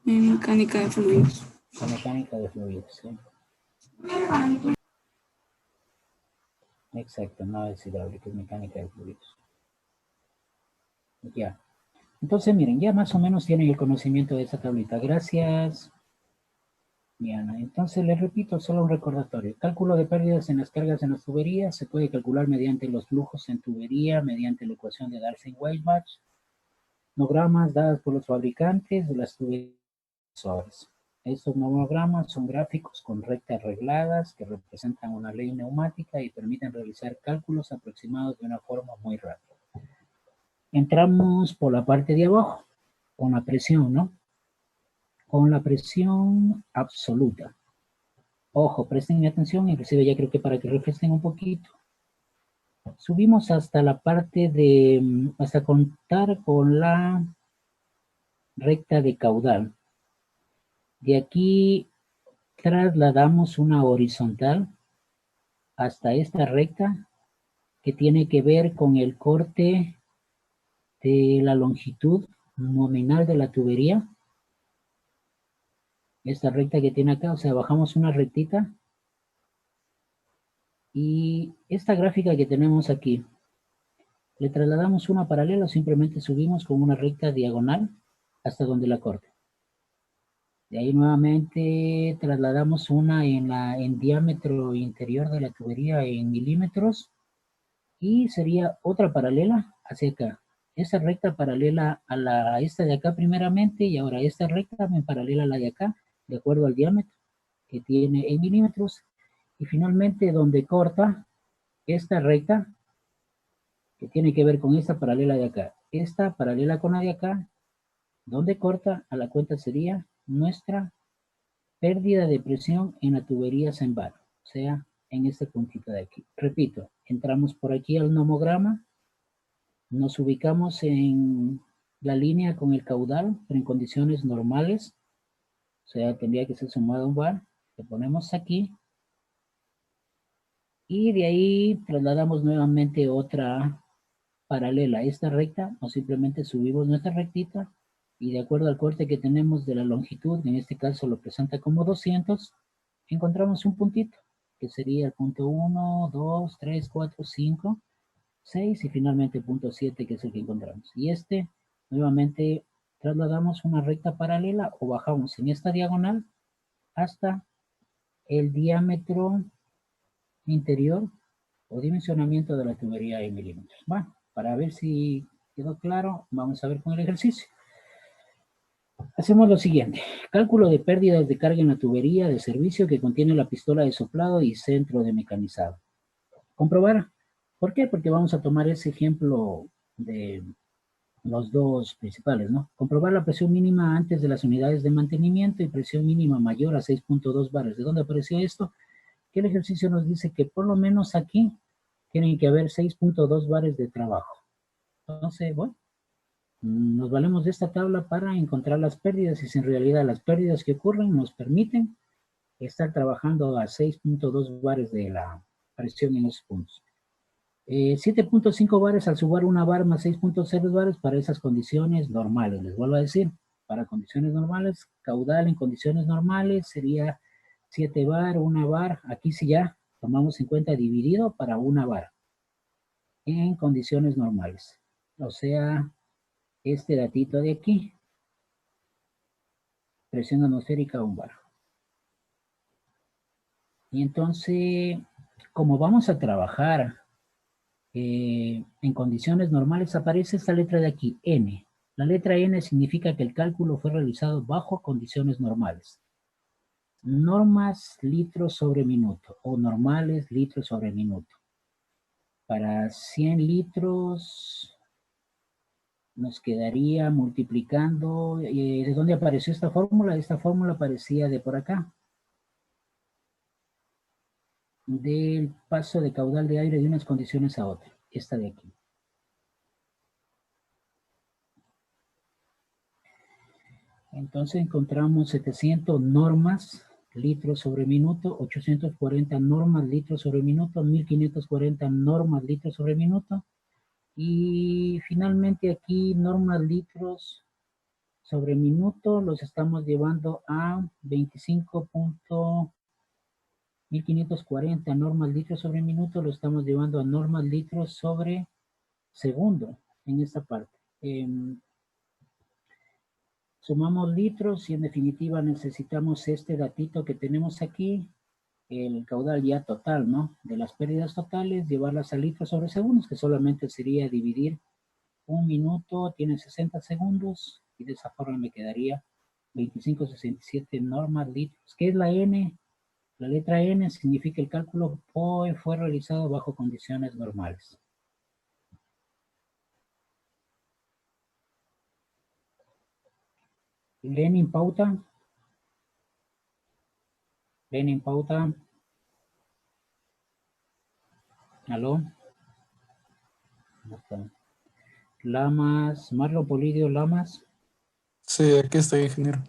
En mecánica de fluidos. La mecánica de fluidos, sí. Exacto, no es hidráulica, es mecánica de fluidos. Ya. Entonces, miren, ya más o menos tienen el conocimiento de esa tablita. Gracias, Diana. Entonces, les repito, solo un recordatorio. Cálculo de pérdidas en las cargas en las tuberías se puede calcular mediante los flujos en tubería, mediante la ecuación de Darcy-Weisbach, nomogramas dadas por los fabricantes de las tuberías. Estos nomogramas son gráficos con rectas regladas que representan una ley neumática y permiten realizar cálculos aproximados de una forma muy rápida. Entramos por la parte de abajo, con la presión, ¿no? Con la presión absoluta. Ojo, presten atención, inclusive ya creo que para que refresquen un poquito. Subimos hasta la parte de, hasta contar con la recta de caudal. De aquí trasladamos una horizontal hasta esta recta que tiene que ver con el corte de la longitud nominal de la tubería. Esta recta que tiene acá, o sea, bajamos una rectita. Y esta gráfica que tenemos aquí, le trasladamos una paralela o simplemente subimos con una recta diagonal hasta donde la corte. De ahí nuevamente trasladamos una en diámetro interior de la tubería en milímetros y sería otra paralela hacia acá. Esta recta paralela a esta de acá primeramente y ahora esta recta en paralela a la de acá, de acuerdo al diámetro que tiene en milímetros. Y finalmente donde corta esta recta que tiene que ver con esta paralela de acá. Esta paralela con la de acá, donde corta a la cuenta sería nuestra pérdida de presión en la tubería en bar, o sea, en este puntito de aquí. Repito, entramos por aquí al nomograma, nos ubicamos en la línea con el caudal, pero en condiciones normales, o sea, tendría que ser sumado a un bar, le ponemos aquí, y de ahí trasladamos nuevamente otra paralela a esta recta, o simplemente subimos nuestra rectita, y de acuerdo al corte que tenemos de la longitud, en este caso lo presenta como 200, encontramos un puntito, que sería el punto 1, 2, 3, 4, 5, 6 y finalmente el punto 7, que es el que encontramos. Y este, nuevamente, trasladamos una recta paralela o bajamos en esta diagonal hasta el diámetro interior o dimensionamiento de la tubería en milímetros. Bueno, para ver si quedó claro, vamos a ver con el ejercicio. Hacemos lo siguiente. Cálculo de pérdidas de carga en la tubería de servicio que contiene la pistola de soplado y centro de mecanizado. Comprobar. ¿Por qué? Porque vamos a tomar ese ejemplo de los dos principales, ¿no? Comprobar la presión mínima antes de las unidades de mantenimiento y presión mínima mayor a 6.2 bares. ¿De dónde apareció esto? Que el ejercicio nos dice que por lo menos aquí tienen que haber 6.2 bares de trabajo. Entonces, bueno, nos valemos de esta tabla para encontrar las pérdidas y si en realidad las pérdidas que ocurren nos permiten estar trabajando a 6.2 bares de la presión en esos puntos. 7.5 bares al sumar una bar más 6.0 bares para esas condiciones normales. Les vuelvo a decir, para condiciones normales, caudal en condiciones normales sería 7 bar, 1 bar. Aquí sí ya tomamos en cuenta dividido para 1 bar en condiciones normales. O sea, este datito de aquí, presión atmosférica 1 bar. Y entonces, como vamos a trabajar en condiciones normales, aparece esta letra de aquí, N. La letra N significa que el cálculo fue realizado bajo condiciones normales. Normas litros sobre minuto o normales litros sobre minuto. Para 100 litros nos quedaría multiplicando. ¿De dónde apareció esta fórmula? Esta fórmula aparecía de por acá. Del paso de caudal de aire de unas condiciones a otras. Esta de aquí. Entonces encontramos 700 normas litros sobre minuto, 840 normas litros sobre minuto, 1540 normas litros sobre minuto. Y finalmente aquí normas litros sobre minuto los estamos llevando a 1540 normas litros sobre minuto, lo estamos llevando a normas litros sobre segundo en esta parte. Sumamos litros y en definitiva necesitamos este datito que tenemos aquí, el caudal ya total, ¿no? De las pérdidas totales, llevarlas a litros sobre segundos, que solamente sería dividir un minuto, tiene 60 segundos, y de esa forma me quedaría 2567 normas litros. ¿Qué es la N? La letra N significa el cálculo fue realizado bajo condiciones normales. Lenin pauta. Lenin Pauta. ¿Aló? No está. Lamas, Marlon Polidio Lamas. Sí, aquí estoy, ingeniero.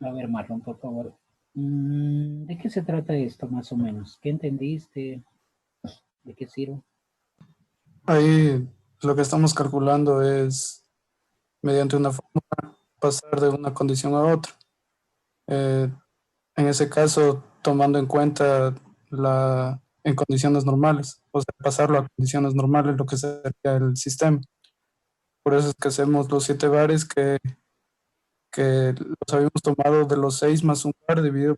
A ver, Marlon, por favor. ¿De qué se trata esto, más o menos? ¿Qué entendiste? ¿De qué sirve? Ahí lo que estamos calculando es, mediante una fórmula, pasar de una condición a otra. En ese caso, tomando en cuenta en condiciones normales, o sea, pasarlo a condiciones normales, lo que sería el sistema. Por eso es que hacemos los 7 bares que los habíamos tomado de los 6 más un bar dividido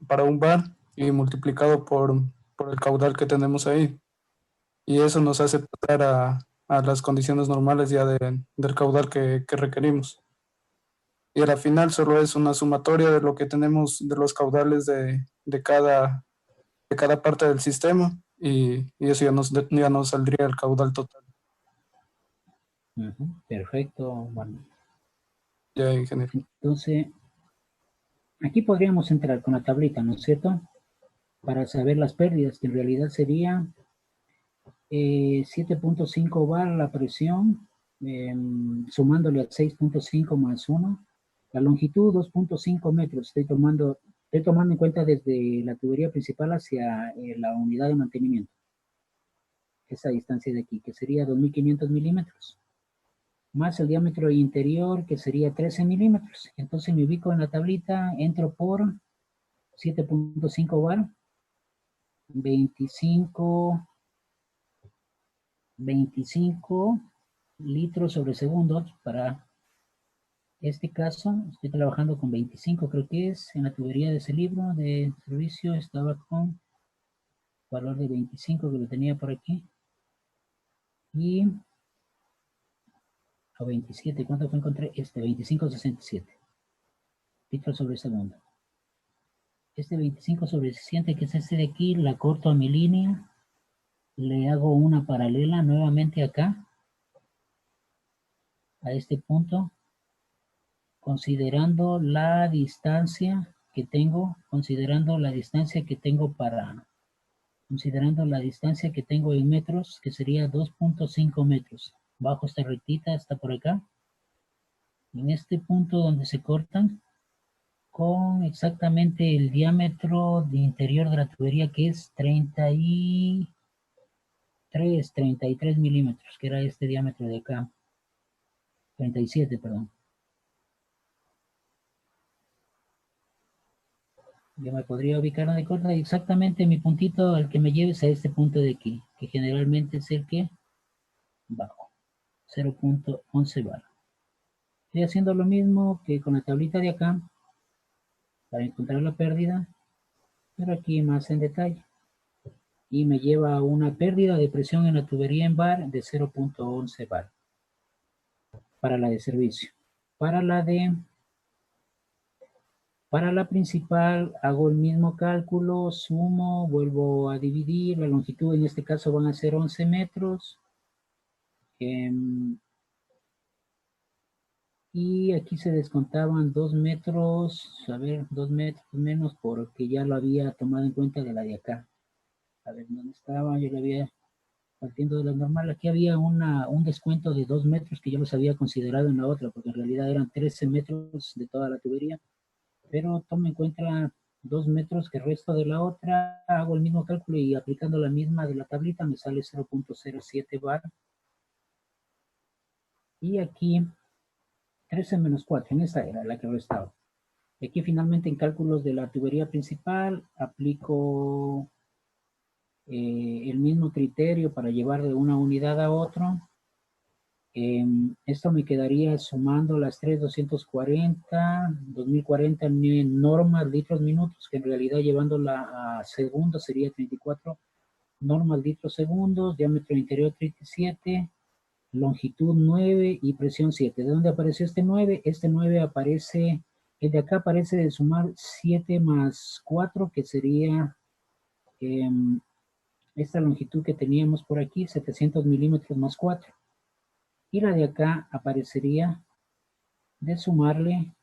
para un bar y multiplicado por el caudal que tenemos ahí. Y eso nos hace pasar a las condiciones normales ya del caudal que requerimos. Y a la final solo es una sumatoria de lo que tenemos de los caudales de cada parte del sistema y eso ya nos saldría el caudal total. Perfecto, bueno. Ya, ingeniero. Entonces, aquí podríamos entrar con la tablita, ¿no es cierto? Para saber las pérdidas, que en realidad sería 7.5 bar la presión, sumándole a 6.5 más 1. La longitud 2.5 metros. Estoy tomando en cuenta desde la tubería principal hacia la unidad de mantenimiento. Esa distancia de aquí, que sería 2.500 milímetros. Más el diámetro interior, que sería 13 milímetros. Entonces me ubico en la tablita, entro por 7.5 bar, 25 litros sobre segundo. Para este caso, estoy trabajando con 25, creo que es, en la tubería de ese libro de servicio estaba con valor de 25 que lo tenía por aquí. Y a 27, ¿cuánto fue? Encontré 25.67 litros sobre segundo. Este 25 sobre 60, que es este de aquí, la corto a mi línea, le hago una paralela nuevamente acá, a este punto, considerando la distancia que tengo, considerando la distancia que tengo en metros, que sería 2.5 metros. Bajo esta rectita, está por acá. En este punto donde se cortan, con exactamente el diámetro de interior de la tubería, que es 33 milímetros, que era este diámetro de acá. 37, perdón. Yo me podría ubicar donde corta exactamente mi puntito al que me lleves a este punto de aquí, que generalmente es el que bajo, 0.11 bar. Estoy haciendo lo mismo que con la tablita de acá para encontrar la pérdida, pero aquí más en detalle. Y me lleva a una pérdida de presión en la tubería en bar de 0.11 bar para la de servicio. Para la principal hago el mismo cálculo, sumo, vuelvo a dividir, la longitud en este caso van a ser 11 metros. Y aquí se descontaban 2 metros, a ver, 2 metros menos porque ya lo había tomado en cuenta de la de acá. A ver, ¿dónde estaba? Yo lo había partiendo de lo normal. Aquí había un descuento de 2 metros que yo los había considerado en la otra, porque en realidad eran 13 metros de toda la tubería. Pero tomo en cuenta 2 metros que el resto de la otra, hago el mismo cálculo y aplicando la misma de la tablita me sale 0.07 bar. Y aquí 13 menos 4, en esta era la que restaba. Y aquí finalmente en cálculos de la tubería principal aplico el mismo criterio para llevar de una unidad a otro. Esto me quedaría sumando las 3.240, 2040 normas litros minutos, que en realidad llevándola a segundos sería 34 normas litros segundos, diámetro interior 37, longitud 9 y presión 7. ¿De dónde apareció este 9? Este 9 aparece, el de acá aparece de sumar 7 más 4, que sería esta longitud que teníamos por aquí, 700 milímetros más 4. Y la de acá aparecería de sumarle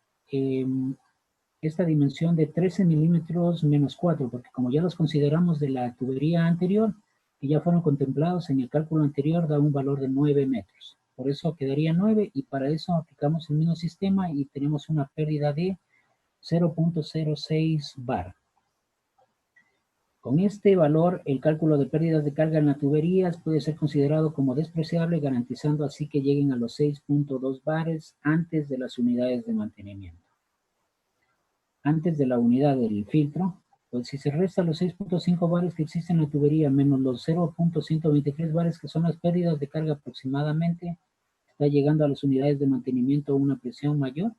esta dimensión de 13 milímetros menos 4, porque como ya los consideramos de la tubería anterior, que ya fueron contemplados en el cálculo anterior, da un valor de 9 metros. Por eso quedaría 9 y para eso aplicamos el mismo sistema y tenemos una pérdida de 0.06 bar. Con este valor, el cálculo de pérdidas de carga en las tuberías puede ser considerado como despreciable, garantizando así que lleguen a los 6.2 bares antes de las unidades de mantenimiento. Antes de la unidad del filtro, pues si se resta los 6.5 bares que existen en la tubería menos los 0.123 bares que son las pérdidas de carga aproximadamente, está llegando a las unidades de mantenimiento una presión mayor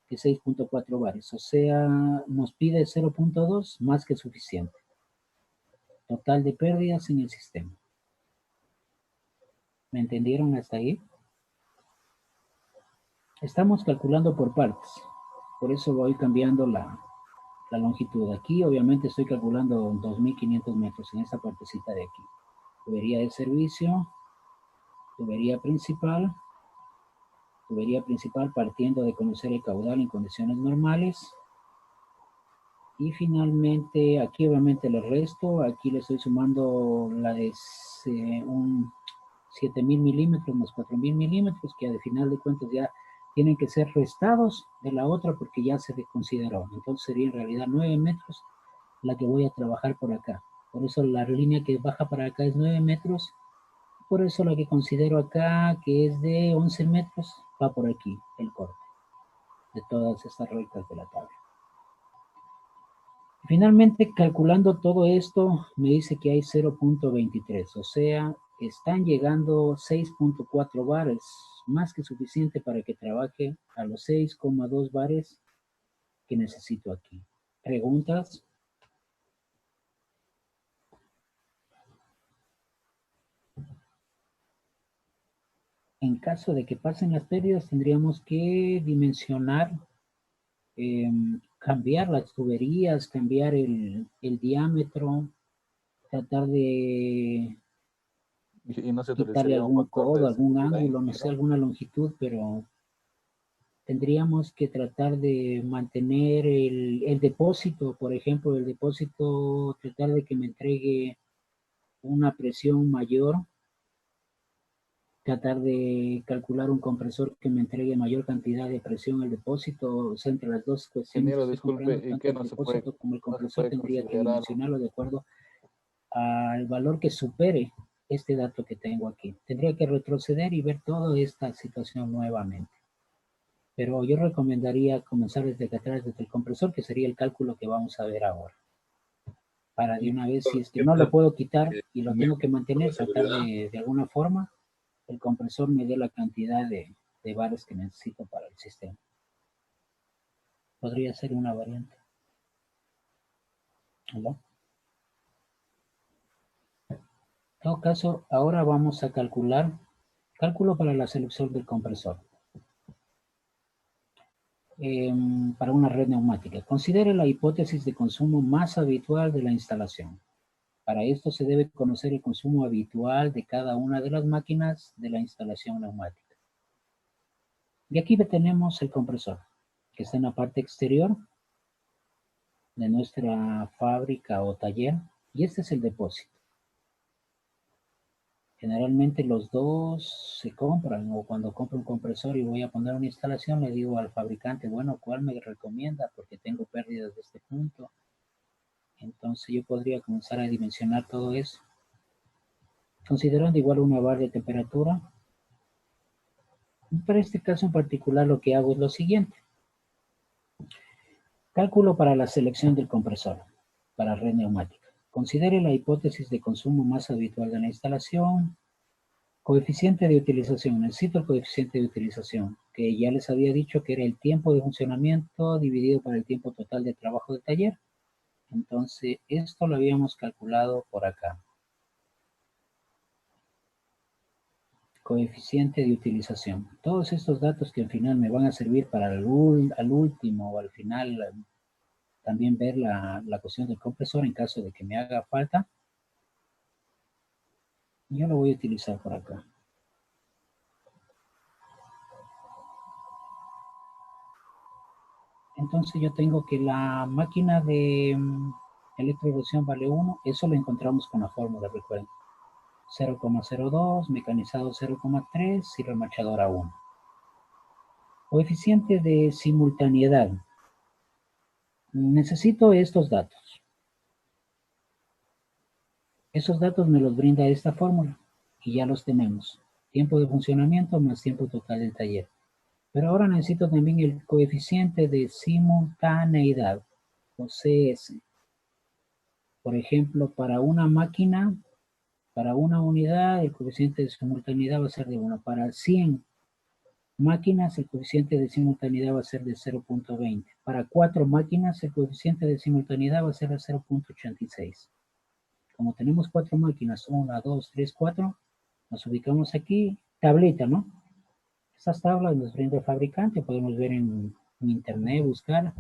que 6.4 bares, o sea, nos pide 0.2 más que suficiente. Total de pérdidas en el sistema. ¿Me entendieron hasta ahí? Estamos calculando por partes, por eso voy cambiando la longitud. Aquí obviamente estoy calculando 2.500 metros en esta partecita de aquí. Tubería de servicio, tubería principal partiendo de conocer el caudal en condiciones normales. Y finalmente, aquí obviamente el resto, aquí le estoy sumando la de un 7.000 milímetros más 4.000 milímetros, que al final de cuentas ya tienen que ser restados de la otra porque ya se consideró. Entonces sería en realidad 9 metros la que voy a trabajar por acá. Por eso la línea que baja para acá es 9 metros. Por eso la que considero acá, que es de 11 metros, va por aquí el corte de todas estas rectas de la tabla. Finalmente, calculando todo esto, me dice que hay 0.23, o sea, están llegando 6.4 bares, más que suficiente para que trabaje a los 6,2 bares que necesito aquí. ¿Preguntas? En caso de que pasen las pérdidas, tendríamos que dimensionar, cambiar las tuberías, cambiar el diámetro, tratar de Y no se quitarle utilizaría un algún factor de codo, algún sensibilidad ángulo, no sé, ingeniero. alguna longitud, pero tendríamos que tratar de mantener el depósito, por ejemplo, el depósito, tratar de que me entregue una presión mayor, tratar de calcular un compresor que me entregue mayor cantidad de presión al depósito, o sea, entre las dos cuestiones que Ingeniero, estoy disculpe, comprando, ¿y tanto qué el depósito como el no se compresor, puede tendría que considerar? dimensionarlo de acuerdo al valor que supere este dato que tengo aquí. Tendría que retroceder y ver toda esta situación nuevamente. Pero yo recomendaría comenzar desde atrás, desde el compresor, que sería el cálculo que vamos a ver ahora. Para de una vez, si es que no lo puedo quitar y lo tengo que mantener, tratar de alguna forma, el compresor me dé la cantidad de bares que necesito para el sistema. Podría ser una variante. ¿Aló? En todo caso, ahora vamos a calcular, cálculo para la selección del compresor. Para una red neumática. Considere la hipótesis de consumo más habitual de la instalación. Para esto se debe conocer el consumo habitual de cada una de las máquinas de la instalación neumática. Y aquí tenemos el compresor, que está en la parte exterior de nuestra fábrica o taller, y este es el depósito. Generalmente los dos se compran, o cuando compro un compresor y voy a poner una instalación, le digo al fabricante, bueno, ¿cuál me recomienda? Porque tengo pérdidas de este punto. Entonces yo podría comenzar a dimensionar todo eso. Considerando igual una barra de temperatura. Para este caso en particular lo que hago es lo siguiente. Cálculo para la selección del compresor para red neumática. Considere la hipótesis de consumo más habitual de la instalación. Coeficiente de utilización. Necesito el coeficiente de utilización, que ya les había dicho que era el tiempo de funcionamiento dividido por el tiempo total de trabajo de taller. Entonces, esto lo habíamos calculado por acá. Coeficiente de utilización. Todos estos datos que al final me van a servir para al último o al final también ver la cuestión del compresor en caso de que me haga falta. Yo lo voy a utilizar por acá. Entonces yo tengo que la máquina de electroerosión vale 1. Eso lo encontramos con la fórmula, recuerden. 0,02, mecanizado 0,3 y remachadora 1. Coeficiente de simultaneidad. Necesito estos datos. Esos datos me los brinda esta fórmula y ya los tenemos. Tiempo de funcionamiento más tiempo total del taller. Pero ahora necesito también el coeficiente de simultaneidad, o CS. Por ejemplo, para una máquina, para una unidad, el coeficiente de simultaneidad va a ser de 1. Para 100 máquinas, el coeficiente de simultaneidad va a ser de 0.20. Para 4 máquinas, el coeficiente de simultaneidad va a ser de 0.86. Como tenemos 4 máquinas, 1, 2, 3, 4, nos ubicamos aquí, tablita, ¿no? Estas tablas nos brinda el fabricante, podemos ver en internet, buscar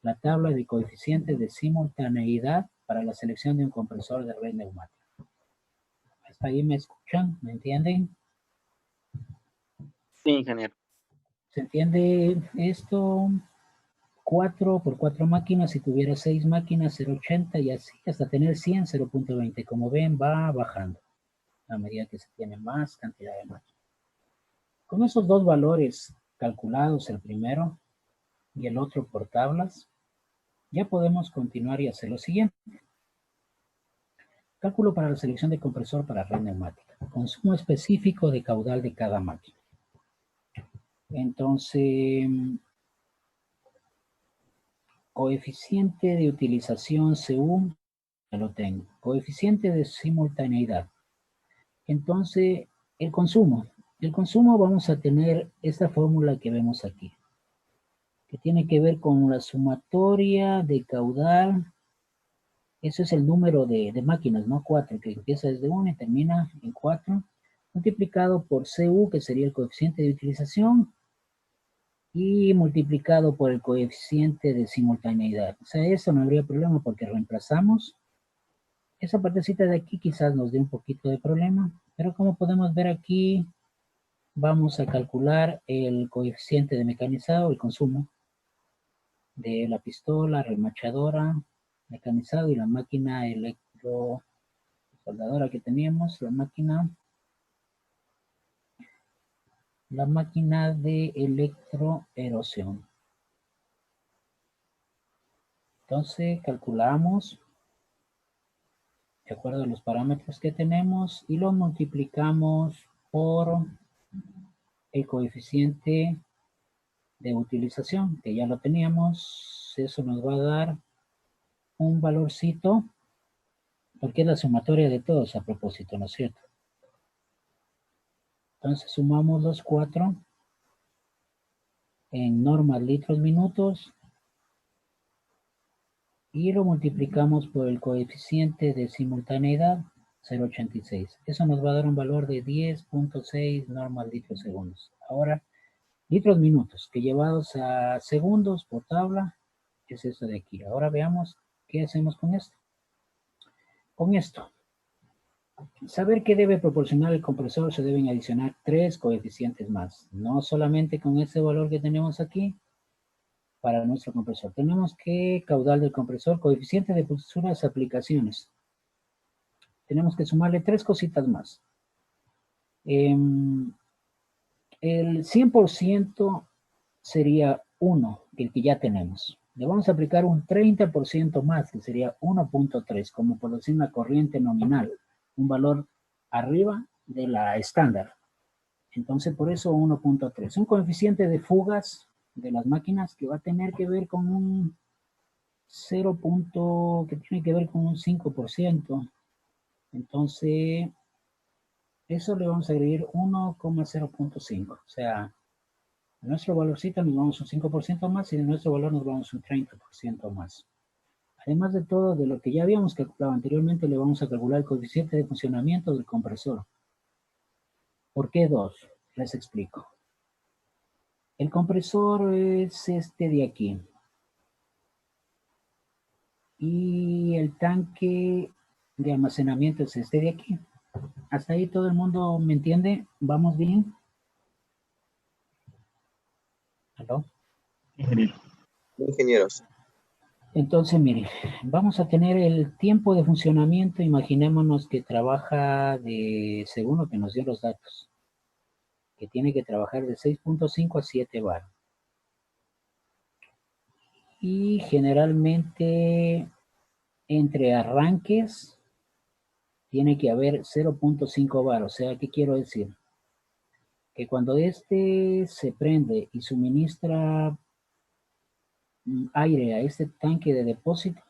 la tabla de coeficientes de simultaneidad para la selección de un compresor de red neumática. ¿Hasta ahí me escuchan? ¿Me entienden? Sí, ingeniero. ¿Se entiende esto? 4 por 4 máquinas, si tuviera 6 máquinas, 0.80 y así, hasta tener 100, 0.20. Como ven, va bajando a medida que se tiene más cantidad de máquinas. Con esos dos valores calculados, el primero y el otro por tablas, ya podemos continuar y hacer lo siguiente. Cálculo para la selección de compresor para red neumática. Consumo específico de caudal de cada máquina. Entonces, coeficiente de utilización CU, ya lo tengo. Coeficiente de simultaneidad. Entonces, el consumo. El consumo vamos a tener esta fórmula que vemos aquí, que tiene que ver con la sumatoria de caudal. Eso es el número de máquinas, ¿no? 4, que empieza desde 1 y termina en 4, multiplicado por CU, que sería el coeficiente de utilización, y multiplicado por el coeficiente de simultaneidad. O sea, eso no habría problema porque reemplazamos. Esa partecita de aquí quizás nos dé un poquito de problema, pero como podemos ver aquí, vamos a calcular el coeficiente de mecanizado, el consumo de la pistola, remachadora, mecanizado y la máquina electrosoldadora que teníamos, la máquina de electroerosión. Entonces calculamos de acuerdo a los parámetros que tenemos y lo multiplicamos por el coeficiente de utilización, que ya lo teníamos. Eso nos va a dar un valorcito, porque es la sumatoria de todos a propósito, ¿no es cierto? Entonces sumamos los 4 en normas litros minutos y lo multiplicamos por el coeficiente de simultaneidad, 0.86. Eso nos va a dar un valor de 10.6 normas litros segundos. Ahora, litros minutos, que llevados a segundos por tabla, es esto de aquí. Ahora veamos qué hacemos con esto. Con esto, saber qué debe proporcionar el compresor, se deben adicionar 3 coeficientes más. No solamente con ese valor que tenemos aquí, para nuestro compresor. Tenemos que caudal del compresor, coeficiente de futuras aplicaciones. Tenemos que sumarle 3 cositas más. El 100% sería 1, el que ya tenemos. Le vamos a aplicar un 30% más, que sería 1.3, como por decir una corriente nominal, un valor arriba de la estándar. Entonces, por eso 1.3. Un coeficiente de fugas de las máquinas que va a tener que ver con un 0. Que tiene que ver con un 5%. Entonces, eso le vamos a agregar 1,0.5. O sea, a nuestro valorcito nos vamos un 5% más y de nuestro valor nos vamos un 30% más. Además de todo, de lo que ya habíamos calculado anteriormente, le vamos a calcular el coeficiente de funcionamiento del compresor. ¿Por qué 2? Les explico. El compresor es este de aquí. Y el tanque de almacenamiento es este de aquí. ¿Hasta ahí todo el mundo me entiende? ¿Vamos bien? ¿Aló? Ingeniero. Ingenieros. Entonces, mire, vamos a tener el tiempo de funcionamiento. Imaginémonos que trabaja según lo que nos dio los datos, que tiene que trabajar de 6.5 a 7 bar. Y generalmente entre arranques tiene que haber 0.5 bar. O sea, ¿qué quiero decir? Que cuando este se prende y suministra aire a este tanque de depósito,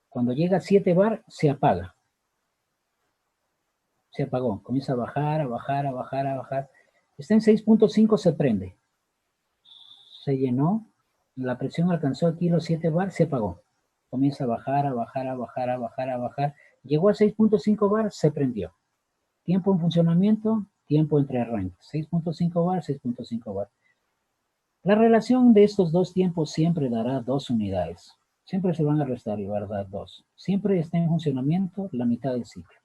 cuando llega a 7 bar, se apaga. Se apagó, comienza a bajar, a bajar, a bajar, a bajar. Está en 6.5, se prende. Se llenó, la presión alcanzó aquí los 7 bar, se apagó. Comienza a bajar, a bajar, a bajar, a bajar, a bajar. Llegó a 6.5 bar, se prendió. Tiempo en funcionamiento, tiempo entre arranques. 6.5 bar, 6.5 bar. La relación de estos dos tiempos siempre dará 2 unidades. Siempre se van a restar y va a dar 2. Siempre está en funcionamiento la mitad del ciclo.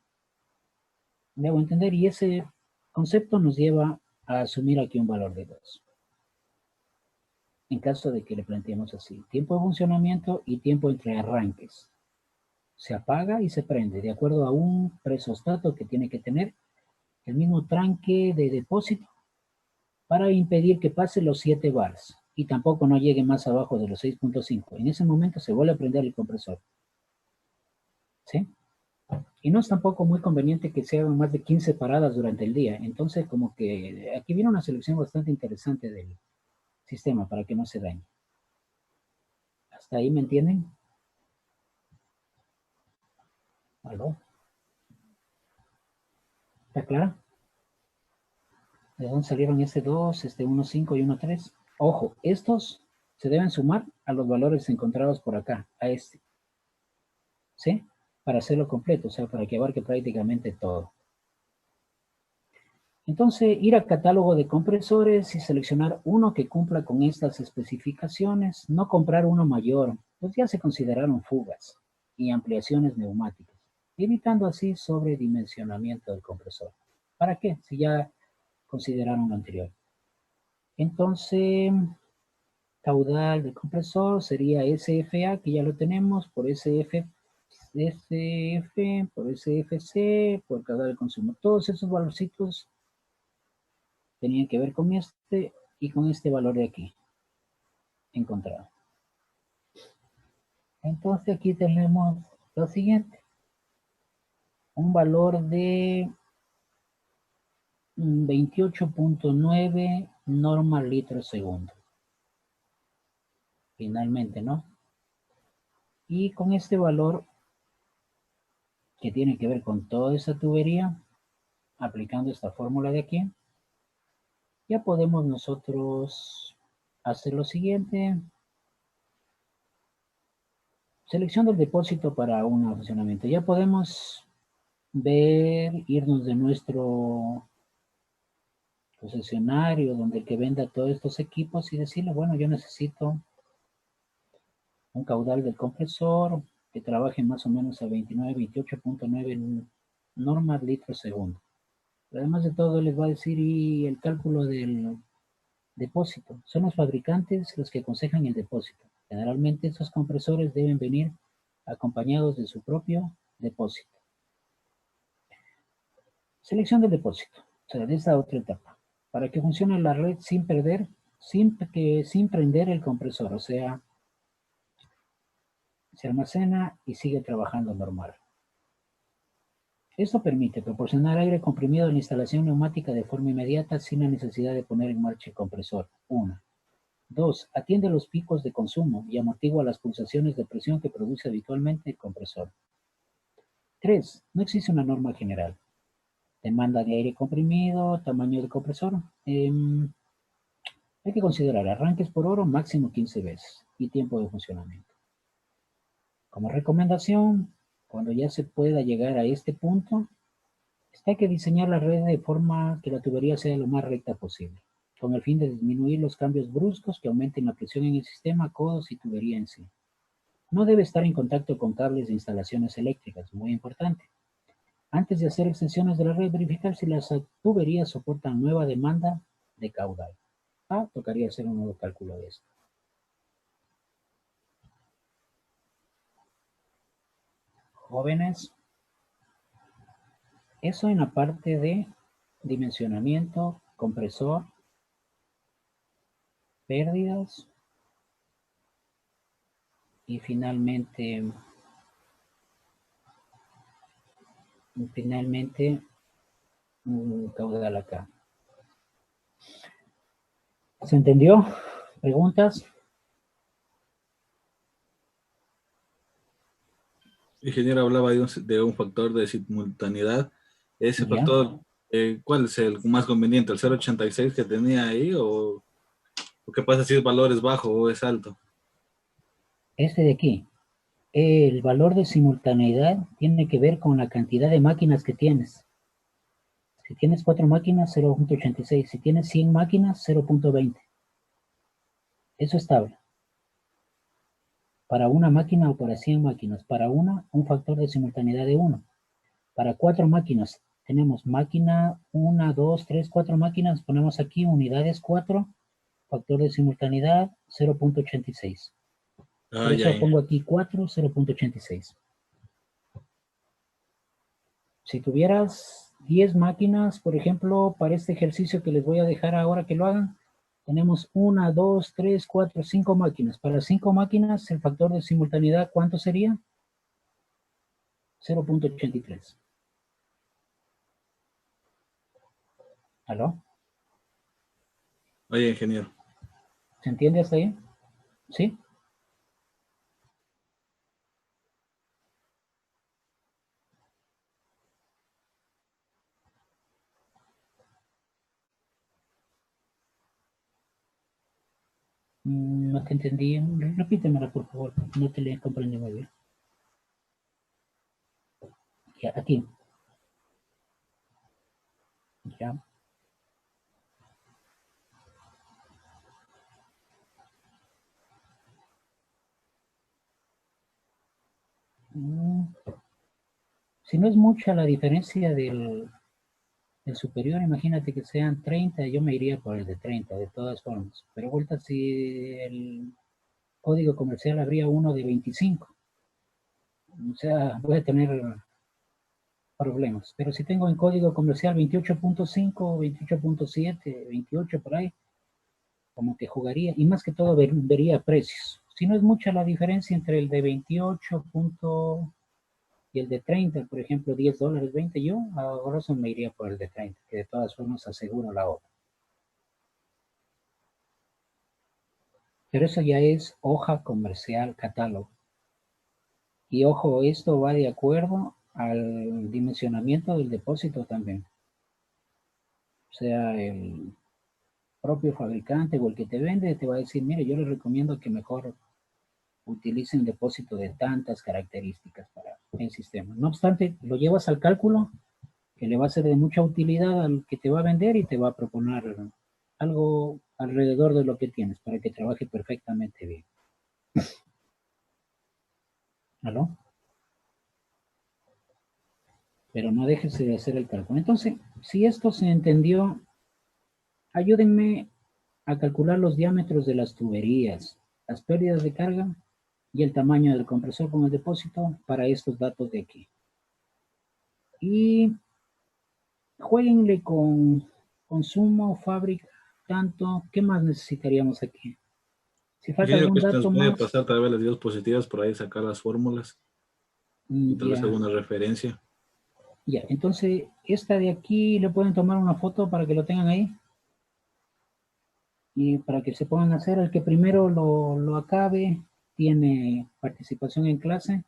Debo entender, y ese concepto nos lleva a asumir aquí un valor de 2. En caso de que le planteemos así, tiempo de funcionamiento y tiempo entre arranques. Se apaga y se prende de acuerdo a un presostato que tiene que tener el mismo tanque de depósito para impedir que pase los 7 bars y tampoco no llegue más abajo de los 6.5. En ese momento se vuelve a prender el compresor. ¿Sí? Y no es tampoco muy conveniente que se hagan más de 15 paradas durante el día. Entonces, como que aquí viene una selección bastante interesante del sistema para que no se dañe. ¿Hasta ahí me entienden? ¿Aló? ¿Está clara? ¿De dónde salieron este 2, este 1.5 y 1.3? Ojo, estos se deben sumar a los valores encontrados por acá, a este. ¿Sí? Para hacerlo completo, o sea, para que abarque prácticamente todo. Entonces, ir al catálogo de compresores y seleccionar uno que cumpla con estas especificaciones, no comprar uno mayor, pues ya se consideraron fugas y ampliaciones neumáticas, evitando así sobredimensionamiento del compresor. ¿Para qué? Si ya consideraron lo anterior. Entonces, caudal del compresor sería SFA, que ya lo tenemos, por SF, por SFC, por caudal de consumo. Todos esos valorcitos tenían que ver con este y con este valor de aquí, encontrado. Entonces aquí tenemos lo siguiente. Un valor de 28.9 normal litros segundo. Finalmente, ¿no? Y con este valor, que tiene que ver con toda esa tubería, aplicando esta fórmula de aquí, ya podemos nosotros hacer lo siguiente. Selección del depósito para un funcionamiento. Ya podemos ver, irnos de nuestro concesionario, donde el que venda todos estos equipos y decirle, bueno, yo necesito un caudal del compresor que trabaje más o menos a 28.9 normas litros segundo. Pero además de todo, les va a decir y el cálculo del depósito. Son los fabricantes los que aconsejan el depósito. Generalmente estos compresores deben venir acompañados de su propio depósito. Selección del depósito, o sea, de esta otra etapa. Para que funcione la red sin prender el compresor, o sea, se almacena y sigue trabajando normal. Esto permite proporcionar aire comprimido a la instalación neumática de forma inmediata sin la necesidad de poner en marcha el compresor. 1. 2. Atiende los picos de consumo y amortigua las pulsaciones de presión que produce habitualmente el compresor. 3. No existe una norma general. Demanda de aire comprimido, tamaño del compresor. Hay que considerar arranques por hora máximo 15 veces y tiempo de funcionamiento. Como recomendación, cuando ya se pueda llegar a este punto, hay que diseñar la red de forma que la tubería sea lo más recta posible, con el fin de disminuir los cambios bruscos que aumenten la presión en el sistema, codos y tubería en sí. No debe estar en contacto con cables de instalaciones eléctricas, muy importante. Antes de hacer extensiones de la red, verificar si las tuberías soportan nueva demanda de caudal. Tocaría hacer un nuevo cálculo de esto. jóvenes. Eso en la parte de dimensionamiento, compresor, pérdidas y finalmente un caudal acá. ¿Se entendió? ¿Preguntas? Ingeniero hablaba de un factor de simultaneidad. Ese Ya. factor, ¿cuál es el más conveniente? ¿El 0.86 que tenía ahí? ¿O qué pasa si el valor es bajo o es alto? Este de aquí. El valor de simultaneidad tiene que ver con la cantidad de máquinas que tienes. Si tienes 4 máquinas, 0.86. Si tienes 100 máquinas, 0.20. Eso es estable. Para una máquina o para 100 máquinas. Para una, un factor de simultaneidad de 1. Para 4 máquinas, tenemos máquina 1, 2, 3, 4 máquinas. Ponemos aquí unidades 4, factor de simultaneidad 0.86. Por eso pongo aquí 4, 0.86. Si tuvieras 10 máquinas, por ejemplo, para este ejercicio que les voy a dejar ahora que lo hagan, tenemos 1, 2, 3, 4, 5 máquinas. Para 5 máquinas, el factor de simultaneidad, ¿cuánto sería? 0.83. ¿Aló? Oye, ingeniero. ¿Se entiende hasta ahí? ¿Sí? No te entendí. Repítemela, por favor. No te le comprendí muy bien. Ya, aquí. Ya. Si no es mucha la diferencia del superior, imagínate que sean 30, yo me iría por el de 30, de todas formas. Pero vuelta si el código comercial habría uno de 25. O sea, voy a tener problemas. Pero si tengo en código comercial 28.5, 28.7, 28 por ahí, como que jugaría. Y más que todo vería precios. Si no es mucha la diferencia entre el de 28 y el de 30, por ejemplo, $10, 20, yo ahora eso me iría por el de 30, que de todas formas aseguro la obra. Pero eso ya es hoja comercial catálogo. Y ojo, esto va de acuerdo al dimensionamiento del depósito también. O sea, el propio fabricante o el que te vende te va a decir, mire, yo les recomiendo que mejor utilicen depósito de tantas características para el sistema. No obstante, lo llevas al cálculo que le va a ser de mucha utilidad al que te va a vender y te va a proponer algo alrededor de lo que tienes para que trabaje perfectamente bien. ¿Aló? Pero no dejes de hacer el cálculo. Entonces, si esto se entendió, ayúdenme a calcular los diámetros de las tuberías, las pérdidas de carga y el tamaño del compresor con el depósito para estos datos de aquí. Y jueguenle con consumo, fábrica, tanto. ¿Qué más necesitaríamos aquí? Si falta Ingeniero, algún pues nos dato puede más, pasar tal vez las diapositivas por ahí, sacar las fórmulas y tal vez ya, alguna referencia. ya. Entonces, esta de aquí, le pueden tomar una foto para que lo tengan ahí. Y para que se pongan a hacer, el que primero lo acabe, tiene participación en clase.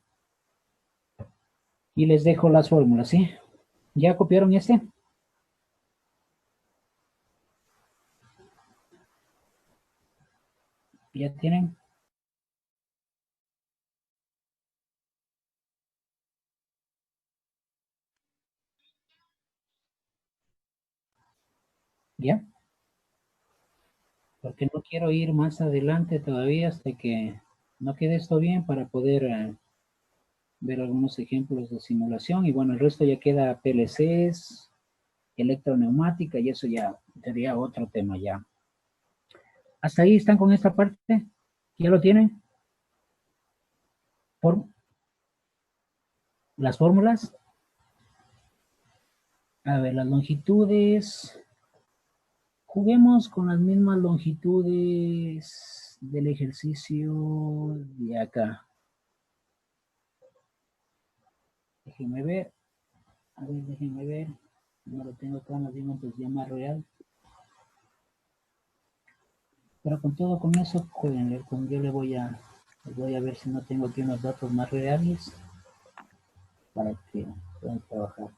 Y les dejo las fórmulas, ¿sí? ¿Ya copiaron este? ¿Ya tienen? ¿Ya? Porque no quiero ir más adelante todavía hasta que no quede esto bien para poder ver algunos ejemplos de simulación. Y bueno, el resto ya queda PLCs, electroneumática y eso ya sería otro tema ya. ¿Hasta ahí están con esta parte? ¿Ya lo tienen? las fórmulas. A ver, las longitudes. Juguemos con las mismas longitudes del ejercicio de acá. Déjenme ver. A ver, déjenme ver. No lo tengo acá, más bien pues ya más real. Pero con todo con eso, jueguenle. Yo les voy a ver si no tengo aquí unos datos más reales para que puedan trabajar.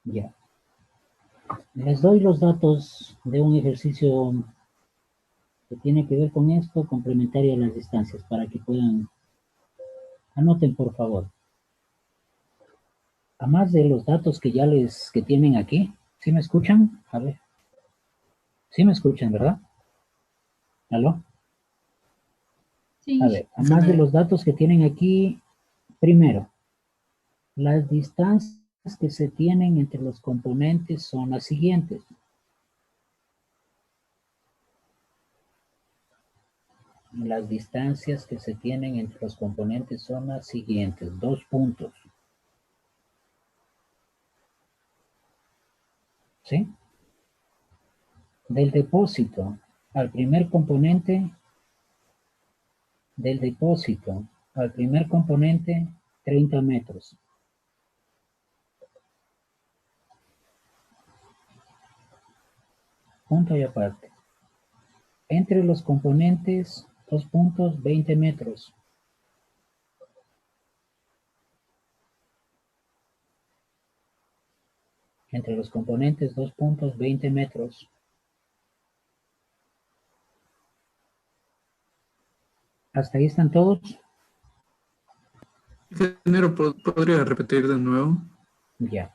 Ya. Les doy los datos de un ejercicio que tiene que ver con esto, complementario a las distancias, para que puedan, anoten por favor. A más de los datos que que tienen aquí, ¿sí me escuchan? A ver. ¿Sí me escuchan, verdad? ¿Aló? Sí. A ver, a más de los datos que tienen aquí, primero, las distancias que se tienen entre los componentes son las siguientes. Las distancias que se tienen entre los componentes son las siguientes, 2 puntos. ¿Sí? Del depósito al primer componente, 30 metros. Punto y aparte. Entre los componentes, 2 puntos, 20 metros. Entre los componentes, 2 puntos, 20 metros. ¿Hasta ahí están todos? Ingeniero, ¿podría repetir de nuevo? Ya.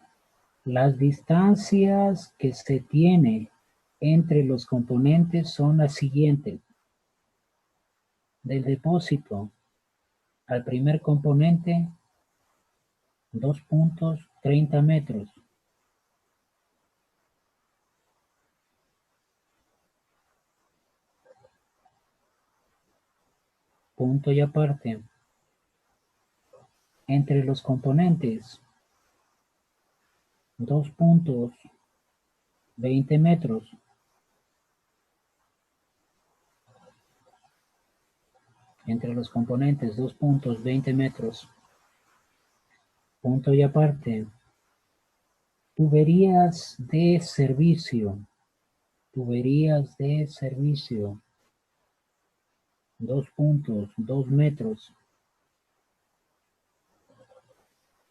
Las distancias que se tiene entre los componentes son las siguientes. Del depósito al primer componente, 2 puntos, 30 metros. Punto y aparte. Entre los componentes, 2 puntos, 20 metros. Entre los componentes, 2 puntos, 20 metros. Punto y aparte. Tuberías de servicio. Tuberías de servicio. 2 puntos, 2 metros.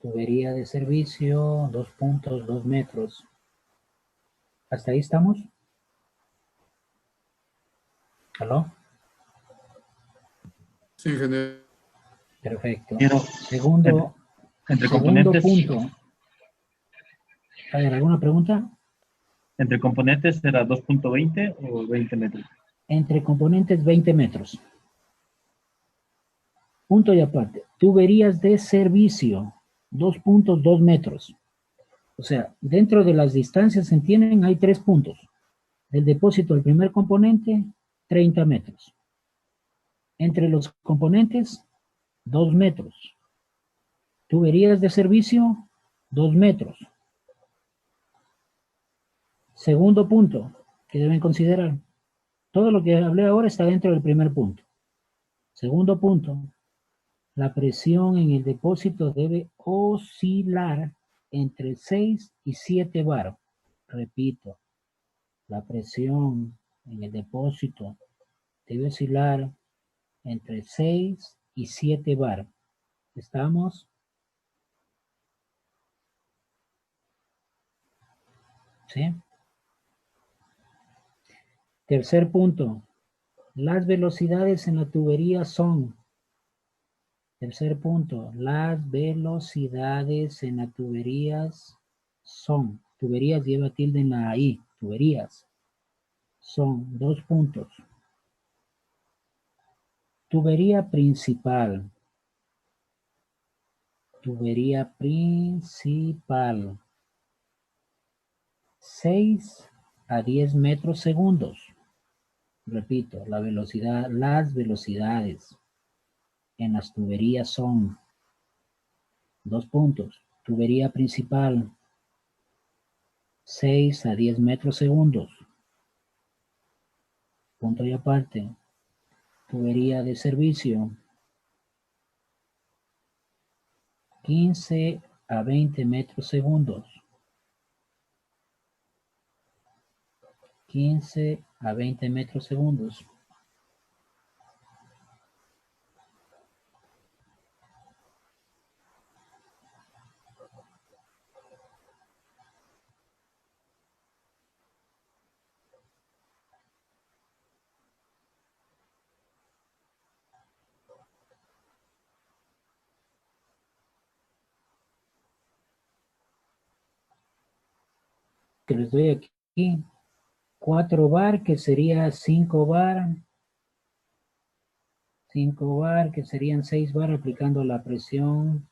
Tubería de servicio, 2 puntos, 2 metros. ¿Hasta ahí estamos? ¿Aló? Sí, ingeniero. Perfecto. Quiero- Segundo Entre segundo componentes, punto. A ver, ¿alguna pregunta? entre componentes será 2.20 o 20 metros. Entre componentes, 20 metros. Punto y aparte. Tuberías de servicio, 2 puntos, 2 metros. O sea, dentro de las distancias se entienden, hay 3 puntos. Del depósito al primer componente, 30 metros. Entre los componentes, 2 metros. Tuberías de servicio, 2 metros. Segundo punto que deben considerar. Todo lo que hablé ahora está dentro del primer punto. Segundo punto, la presión en el depósito debe oscilar entre 6 y 7 bar. Repito, la presión en el depósito debe oscilar entre 6 y 7 bar. ¿Estamos? ¿Sí? Tercer punto. Las velocidades en la tubería son. Tercer punto. Las velocidades en las tuberías son. Tuberías lleva tilde en la I. Tuberías. Son 2 puntos. Tubería principal. Tubería principal. 6 a 10 metros segundos. Repito, la velocidad, las velocidades en las tuberías son 2 puntos. Tubería principal, 6 a 10 metros segundos. Punto y aparte. Tubería de servicio, 15 a 20 metros segundos. 15 a 20 metros segundos. Que les doy aquí 4 bar, que sería 5 bar. 5 bar, que serían 6 bar aplicando la presión.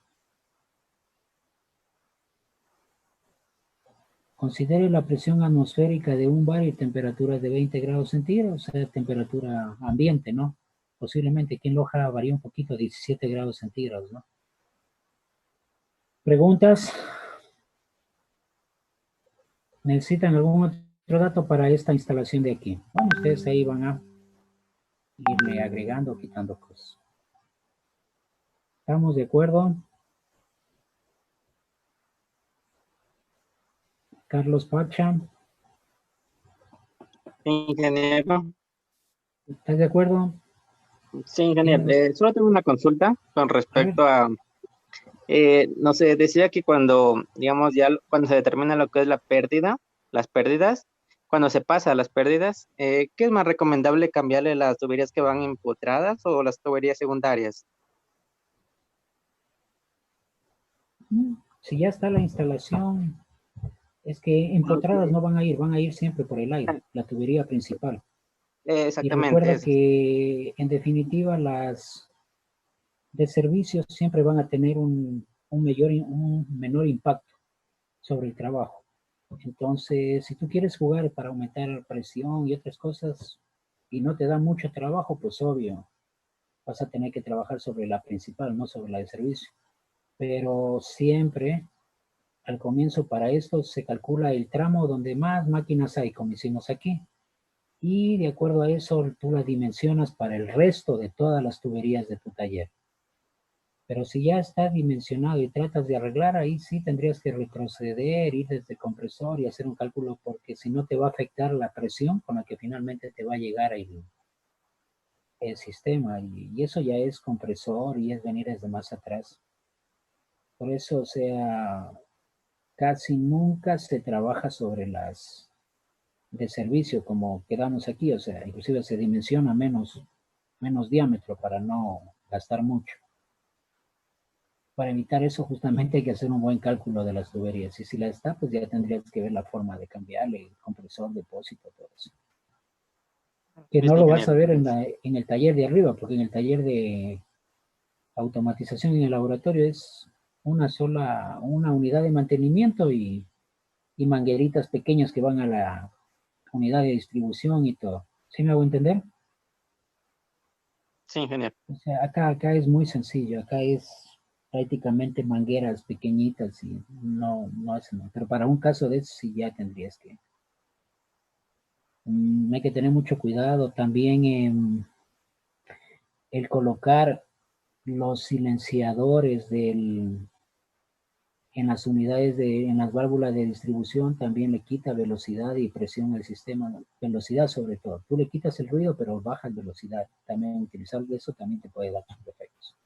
Considere la presión atmosférica de 1 bar y temperatura de 20 grados centígrados, o sea, temperatura ambiente, ¿no? Posiblemente aquí en Loja varía un poquito, 17 grados centígrados, ¿no? ¿Preguntas? ¿Necesitan algún otro dato para esta instalación de aquí? Bueno, ustedes ahí van a irle agregando o quitando cosas. ¿Estamos de acuerdo? Carlos Pacha, Ingeniero, ¿estás de acuerdo? sí, ingeniero. Solo tengo una consulta con respecto a, no sé, decía que cuando, digamos, ya cuando se determina lo que es la pérdida, las pérdidas, cuando se pasa a las pérdidas, ¿qué es más recomendable cambiarle las tuberías que van empotradas o las tuberías secundarias? Si ya está la instalación, es que empotradas no van a ir siempre por el aire, la tubería principal. Y Exactamente. recuerda que en definitiva las de servicios siempre van a tener un menor impacto sobre el trabajo. Entonces, si tú quieres jugar para aumentar presión y otras cosas y no te da mucho trabajo, pues obvio, vas a tener que trabajar sobre la principal, no sobre la de servicio. Pero siempre, al comienzo para esto, se calcula el tramo donde más máquinas hay, como hicimos aquí. Y de acuerdo a eso, tú las dimensionas para el resto de todas las tuberías de tu taller. Pero si ya está dimensionado y tratas de arreglar, ahí sí tendrías que retroceder, ir desde el compresor y hacer un cálculo, porque si no te va a afectar la presión con la que finalmente te va a llegar el sistema. Y eso ya es compresor y es venir desde más atrás. Por eso, o sea, casi nunca se trabaja sobre las de servicio como quedamos aquí, o sea, inclusive se dimensiona menos diámetro para no gastar mucho. Para evitar eso justamente hay que hacer un buen cálculo de las tuberías y si la está, pues ya tendrías que ver la forma de cambiarle el compresor, depósito, todo eso. Que no lo vas a ver en el taller de arriba, porque en el taller de automatización en el laboratorio es una unidad de mantenimiento y mangueritas pequeñas que van a la unidad de distribución y todo. ¿Sí me hago entender? Sí, ingeniero. O sea, acá es muy sencillo, acá es prácticamente mangueras pequeñitas y no es nada. Pero para un caso de eso sí ya tendrías que. Hay que tener mucho cuidado también en el colocar los silenciadores en en las unidades en las válvulas de distribución también le quita velocidad y presión al sistema, velocidad sobre todo. Tú le quitas el ruido, pero bajas velocidad. También utilizar eso también te puede dar efectos.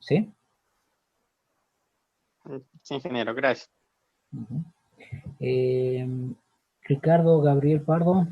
¿Sí? Sí, ingeniero, gracias. Ricardo Gabriel Pardo.